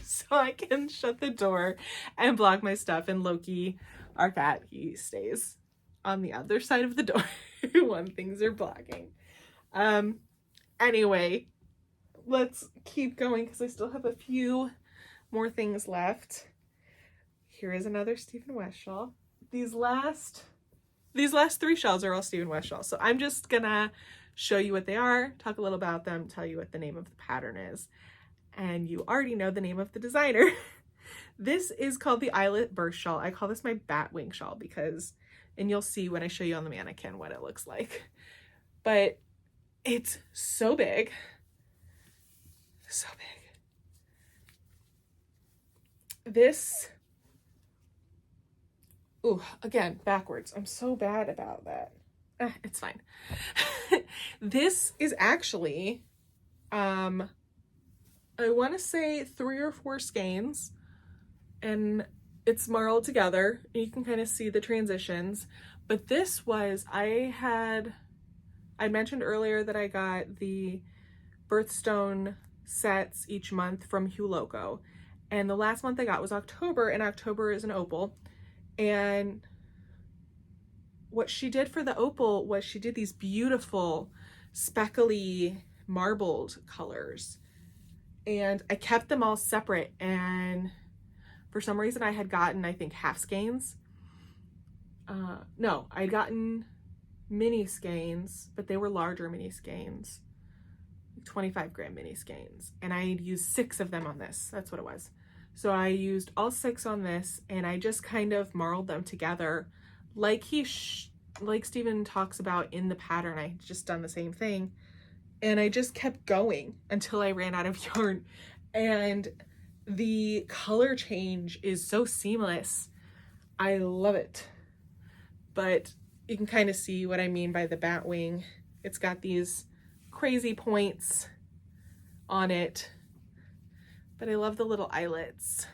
So I can shut the door and block my stuff. And Loki, our cat, he stays on the other side of the door when things are blocking. Anyway, let's keep going because I still have a few more things left. Here is another Stephen West shawl. These last 3 shawls are all Stephen West shawls. So I'm just gonna show you what they are, talk a little about them, tell you what the name of the pattern is. And you already know the name of the designer. This is called the Eyelet burst shawl. I call this my Batwing shawl because, and you'll see when I show you on the mannequin what it looks like. But it's so big. So big. This, ooh, again, backwards. I'm so bad about that. It's fine. This is actually, I want to say 3 or 4 skeins, and it's marled together. You can kind of see the transitions, but this was, I mentioned earlier that I got the birthstone sets each month from Hugh Loco, and the last month I got was October, and October is an opal. And what she did for the opal was she did these beautiful speckly marbled colors. and I kept them all separate, and for some reason I had gotten, I think, half skeins. No, I'd gotten mini skeins, but they were larger mini skeins, 25 gram mini skeins, and I used 6 of them on this. That's what it was. So I used all 6 on this, and I just kind of marled them together like like Stephen talks about in the pattern. I just done the same thing, and I just kept going until I ran out of yarn, and the color change is so seamless. I love it. But you can kind of see what I mean by the bat wing. It's got these crazy points on it, but I love the little eyelets.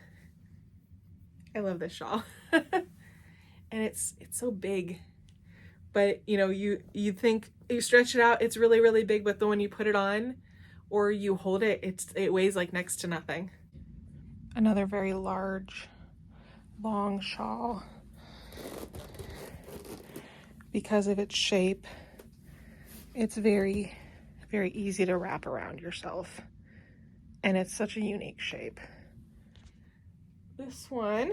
I love this shawl. And it's so big, but you know, you think you stretch it out, it's really, really big, but then when you put it on or you hold it, it weighs like next to nothing. Another very large, long shawl. Because of its shape, it's very, very easy to wrap around yourself. And it's such a unique shape. This one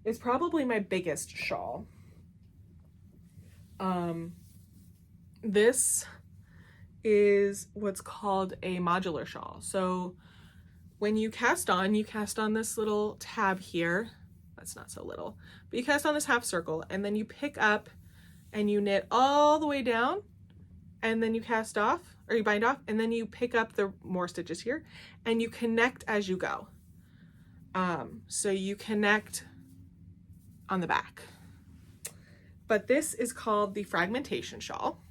is probably my biggest shawl. This is what's called a modular shawl. So when you cast on this little tab here. That's not so little, but you cast on this half circle, and then you pick up and you knit all the way down, and then you cast off, or you bind off, and then you pick up the more stitches here, and you connect as you go. So you connect on the back. But this is called the Fragmentation shawl,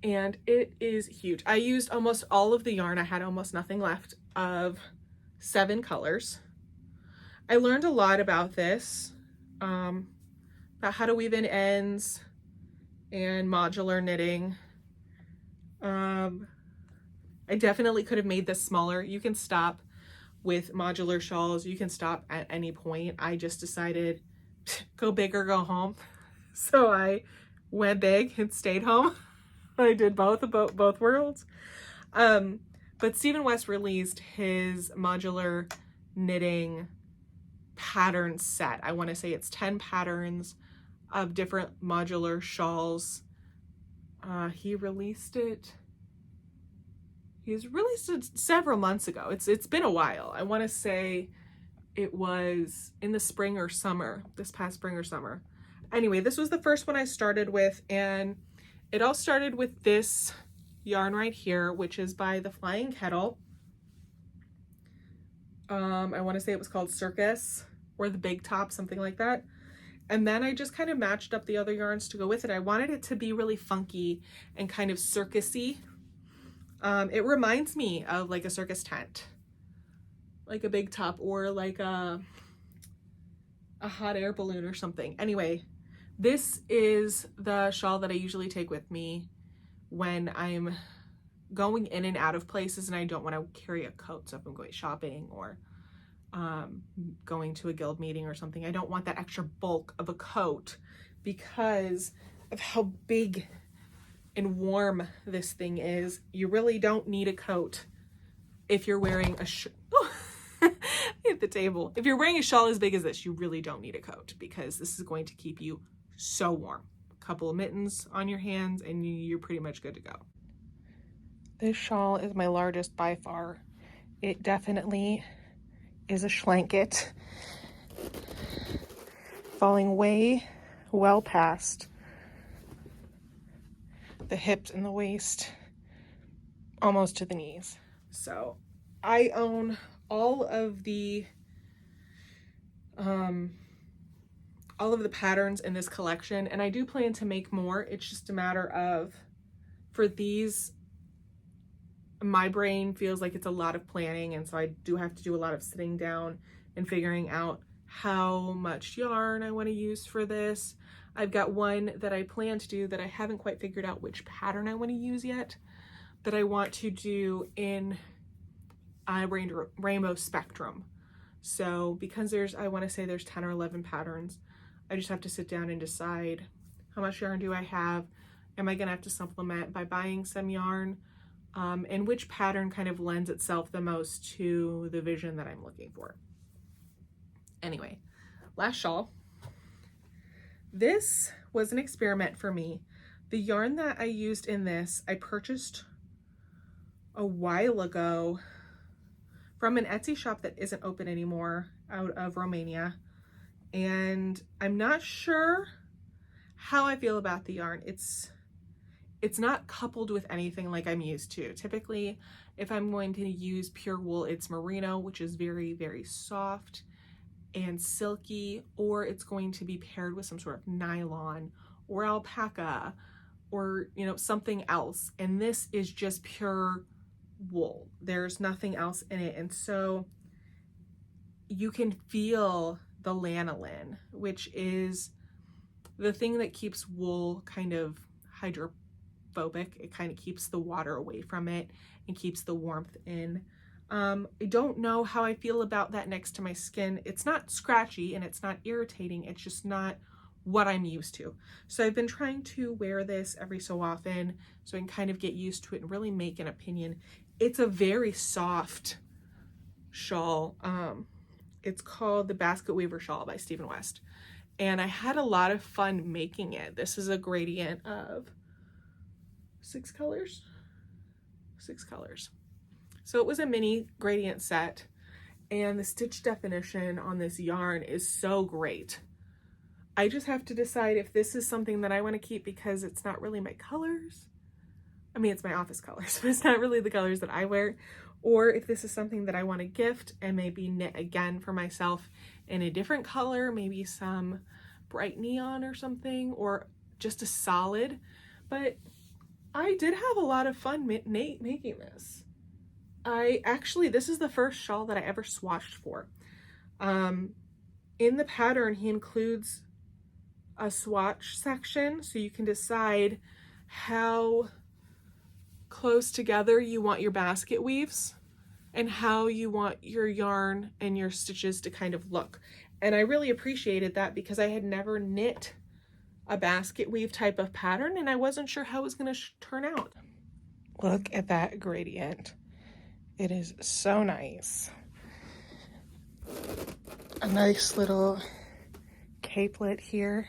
and it is huge. I used almost all of the yarn. I had almost nothing left of 7 colors. I learned a lot about this, about how to weave in ends and modular knitting. I definitely could have made this smaller. You can stop with modular shawls. You can stop at any point. I just decided go big or go home. So I went big and stayed home. I did both worlds. But Stephen West released his modular knitting pattern set. I want to say it's 10 patterns of different modular shawls. He released it several months ago. It's been a while. I want to say it was in the spring or summer, this past spring or summer. Anyway, this was the first one I started with, and it all started with this yarn right here, which is by the Flying Kettle. I want to say it was called Circus or the Big Top, something like that. And then I just kind of matched up the other yarns to go with it. I wanted it to be really funky and kind of circusy. It reminds me of like a circus tent, like a Big Top, or like a hot air balloon or something. Anyway, this is the shawl that I usually take with me when I'm going in and out of places and I don't want to carry a coat. So if I'm going shopping or going to a guild meeting or something, I don't want that extra bulk of a coat because of how big and warm this thing is. You really don't need a coat if you're wearing a hit the table. If you're wearing a shawl as big as this, you really don't need a coat because this is going to keep you so warm. A couple of mittens on your hands and you're pretty much good to go. This shawl is my largest by far. It definitely is a schlanket, falling way well past the hips and the waist, almost to the knees. So I own all of the patterns in this collection, and I do plan to make more. It's just a matter of, for these, my brain feels like it's a lot of planning, and so I do have to do a lot of sitting down and figuring out how much yarn I want to use for this. I've got one that I plan to do that I haven't quite figured out which pattern I want to use yet, that I want to do in rainbow spectrum. So because I want to say there's 10 or 11 patterns, I just have to sit down and decide how much yarn do I have. Am I gonna have to supplement by buying some yarn and which pattern kind of lends itself the most to the vision that I'm looking for. Anyway, last shawl. This was an experiment for me. The yarn that I used in this, I purchased a while ago from an Etsy shop that isn't open anymore out of Romania. And I'm not sure how I feel about the yarn. It's not coupled with anything like I'm used to. Typically, if I'm going to use pure wool, it's merino, which is very, very soft and silky, or it's going to be paired with some sort of nylon or alpaca or, you know, something else. And this is just pure wool. There's nothing else in it. And so you can feel the lanolin, which is the thing that keeps wool kind of hydrophobic. It kind of keeps the water away from it and keeps the warmth in. I don't know how I feel about that next to my skin. It's not scratchy and it's not irritating. It's just not what I'm used to. So I've been trying to wear this every so often so I can kind of get used to it and really make an opinion. It's a very soft shawl. It's called the Basketweaver Shawl by Stephen West. And I had a lot of fun making it. This is a gradient of 6 colors. 6 colors. So it was a mini gradient set, and the stitch definition on this yarn is so great. I just have to decide if this is something that I want to keep because it's not really my colors. I mean, it's my office colors, but it's not really the colors that I wear. Or if this is something that I want to gift and maybe knit again for myself in a different color, maybe some bright neon or something, or just a solid. But I did have a lot of fun making this. This is the first shawl that I ever swatched for. In the pattern, he includes a swatch section so you can decide how close together you want your basket weaves and how you want your yarn and your stitches to kind of look. And I really appreciated that because I had never knit a basket weave type of pattern and I wasn't sure how it was going to turn out. Look at that gradient. It is so nice. A nice little capelet here.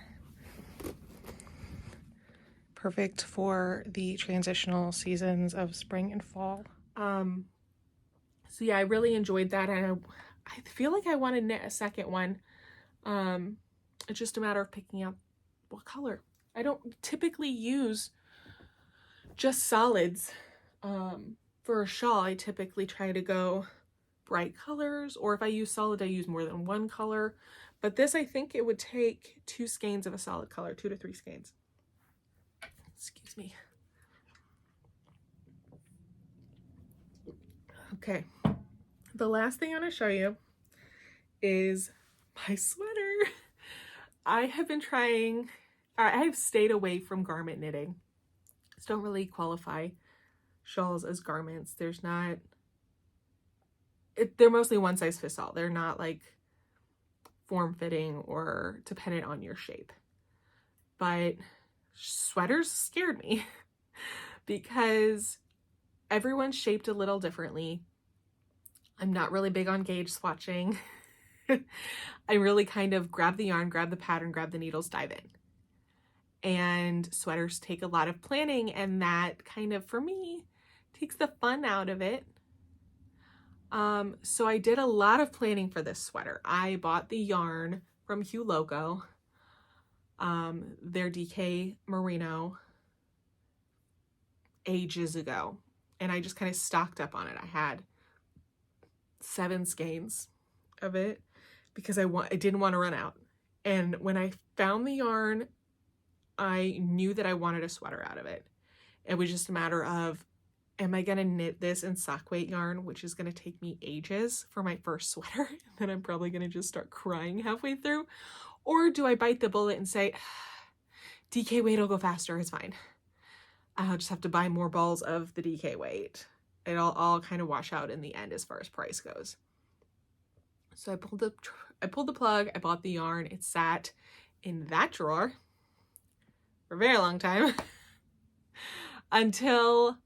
Perfect for the transitional seasons of spring and fall. So yeah, I really enjoyed that, and I feel like I want to knit a second one. It's just a matter of picking out what color. I don't typically use just solids. For a shawl, I typically try to go bright colors, or if I use solid, I use more than one color. But this, I think it would take 2 skeins of a solid color, 2 to 3 skeins. Excuse me. Okay, the last thing I want to show you is my sweater. I have stayed away from garment knitting. These don't really qualify shawls as garments. They're mostly one size fits all. They're not like form-fitting or dependent on your shape. But sweaters scared me because everyone's shaped a little differently. I'm not really big on gauge swatching. I really kind of grab the yarn, grab the pattern, grab the needles, dive in. And sweaters take a lot of planning, and that kind of, for me, takes the fun out of it. So I did a lot of planning for this sweater. I bought the yarn from Hue Loco, their DK Merino, ages ago, and I just kind of stocked up on it. I had 7 skeins of it because I didn't want to run out. And when I found the yarn, I knew that I wanted a sweater out of it. It was just a matter of, am I gonna knit this in sock weight yarn, which is gonna take me ages for my first sweater, and then I'm probably gonna just start crying halfway through? Or do I bite the bullet and say, DK weight will go faster, it's fine. I'll just have to buy more balls of the DK weight. It'll all kind of wash out in the end as far as price goes. So I pulled the plug, I bought the yarn, it sat in that drawer for a very long time until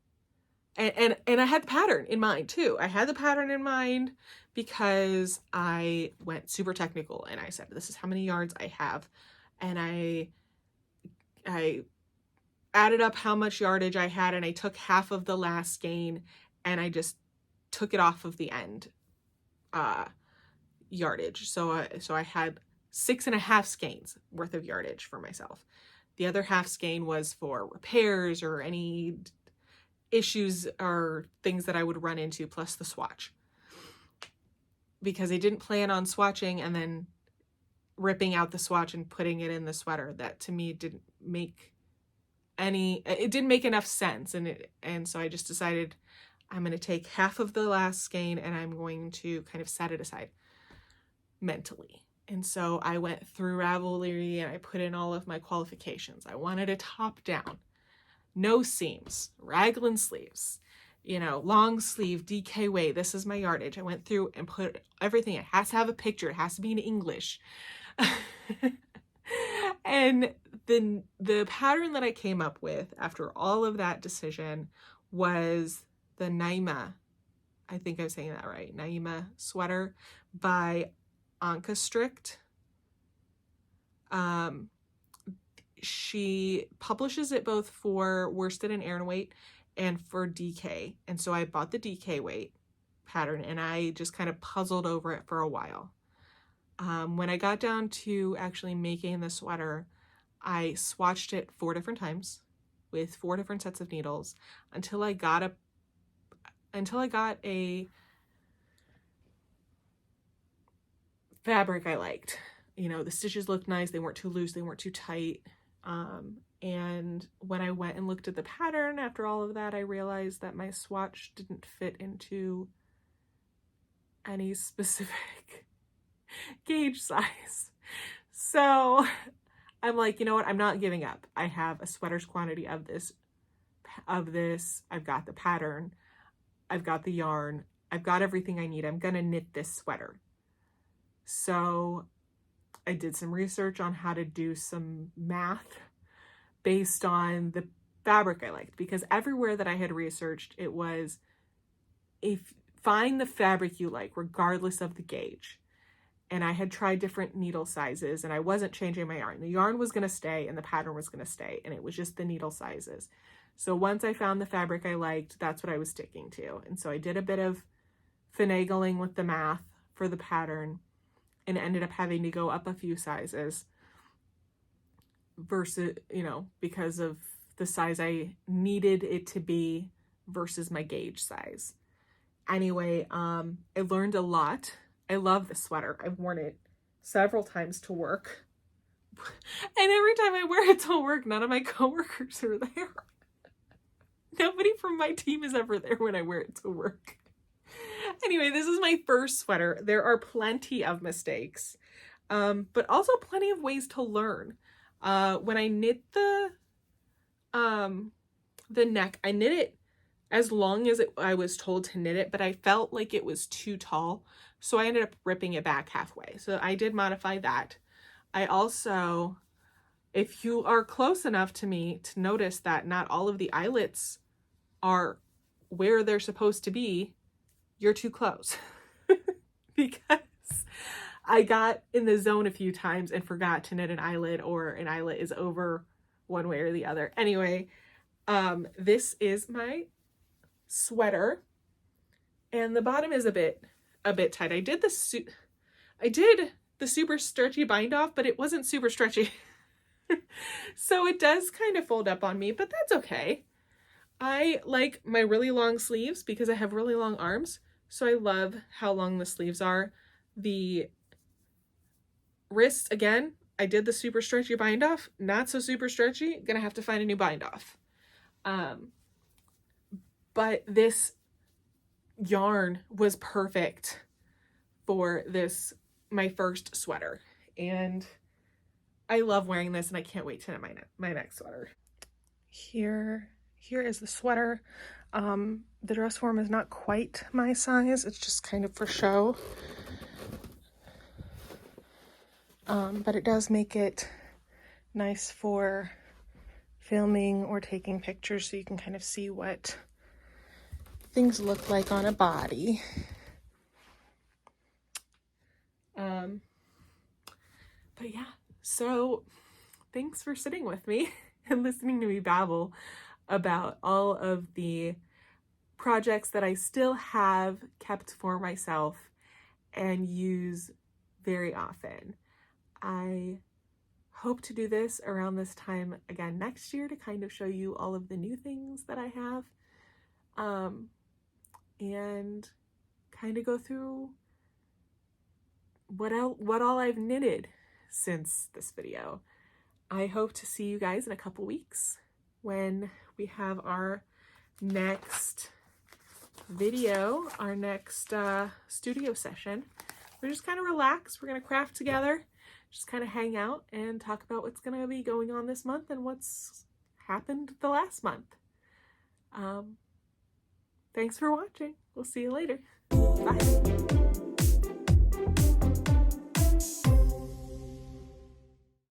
And I had the pattern in mind too. I had the pattern in mind because I went super technical and I said, this is how many yards I have. And I added up how much yardage I had, and I took half of the last skein and I just took it off of the end yardage. So I had 6.5 skeins worth of yardage for myself. The other half skein was for repairs or any issues or things that I would run into, plus the swatch. Because I didn't plan on swatching and then ripping out the swatch and putting it in the sweater. That to me didn't make it didn't make enough sense. And so I just decided I'm going to take half of the last skein and I'm going to kind of set it aside mentally. And so I went through Ravelry and I put in all of my qualifications. I wanted a top down, no seams, raglan sleeves, you know, long sleeve, DK weight. This is my yardage. I went through and put everything. It has to have a picture. It has to be in English. And then the pattern that I came up with after all of that decision was the Naima, I think I'm saying that right, Naima sweater by Anka Strict. She publishes it both for worsted and Aran weight and for DK. And so I bought the DK weight pattern and I just kind of puzzled over it for a while. When I got down to actually making the sweater, I swatched it 4 different times with 4 different sets of needles until I got a fabric I liked. You know, the stitches looked nice. They weren't too loose. They weren't too tight. And when I went and looked at the pattern after all of that, I realized that my swatch didn't fit into any specific gauge size. So I'm like, you know what? I'm not giving up. I have a sweater's quantity of this. I've got the pattern. I've got the yarn. I've got everything I need. I'm going to knit this sweater. So I did some research on how to do some math based on the fabric I liked, because everywhere that I had researched, it was find the fabric you like, regardless of the gauge. And I had tried different needle sizes and I wasn't changing my yarn. The yarn was going to stay and the pattern was going to stay, and it was just the needle sizes. So once I found the fabric I liked, that's what I was sticking to. And so I did a bit of finagling with the math for the pattern and ended up having to go up a few sizes versus, you know, because of the size I needed it to be versus my gauge size. Anyway, I learned a lot. I love this sweater. I've worn it several times to work. And every time I wear it to work, none of my coworkers are there. Nobody from my team is ever there when I wear it to work. Anyway, this is my first sweater. There are plenty of mistakes, but also plenty of ways to learn. When I knit the neck, I knit it as long as I was told to knit it, but I felt like it was too tall. So I ended up ripping it back halfway. So I did modify that. I also, if you are close enough to me to notice that not all of the eyelets are where they're supposed to be, you're too close. Because I got in the zone a few times and forgot to knit an eyelet, or an eyelet is over one way or the other. Anyway, this is my sweater and the bottom is a bit tight. I did the super stretchy bind off, but it wasn't super stretchy. So it does kind of fold up on me, but that's okay. I like my really long sleeves because I have really long arms. So I love how long the sleeves are. The wrists, again, I did the super stretchy bind off, not so super stretchy. Gonna have to find a new bind off. But this yarn was perfect for this, my first sweater. And I love wearing this and I can't wait to knit my next sweater. Here is the sweater. The dress form is not quite my size. It's just kind of for show. But it does make it nice for filming or taking pictures so you can kind of see what things look like on a body. But yeah, so thanks for sitting with me and listening to me babble about all of the projects that I still have kept for myself and use very often. I hope to do this around this time again next year to kind of show you all of the new things that I have, and kind of go through what all I've knitted since this video. I hope to see you guys in a couple weeks when we have our next video, our next studio session. We're just kind of relax. We're going to craft together, just kind of hang out and talk about what's going to be going on this month and what's happened the last month. Thanks for watching. We'll see you later. Bye.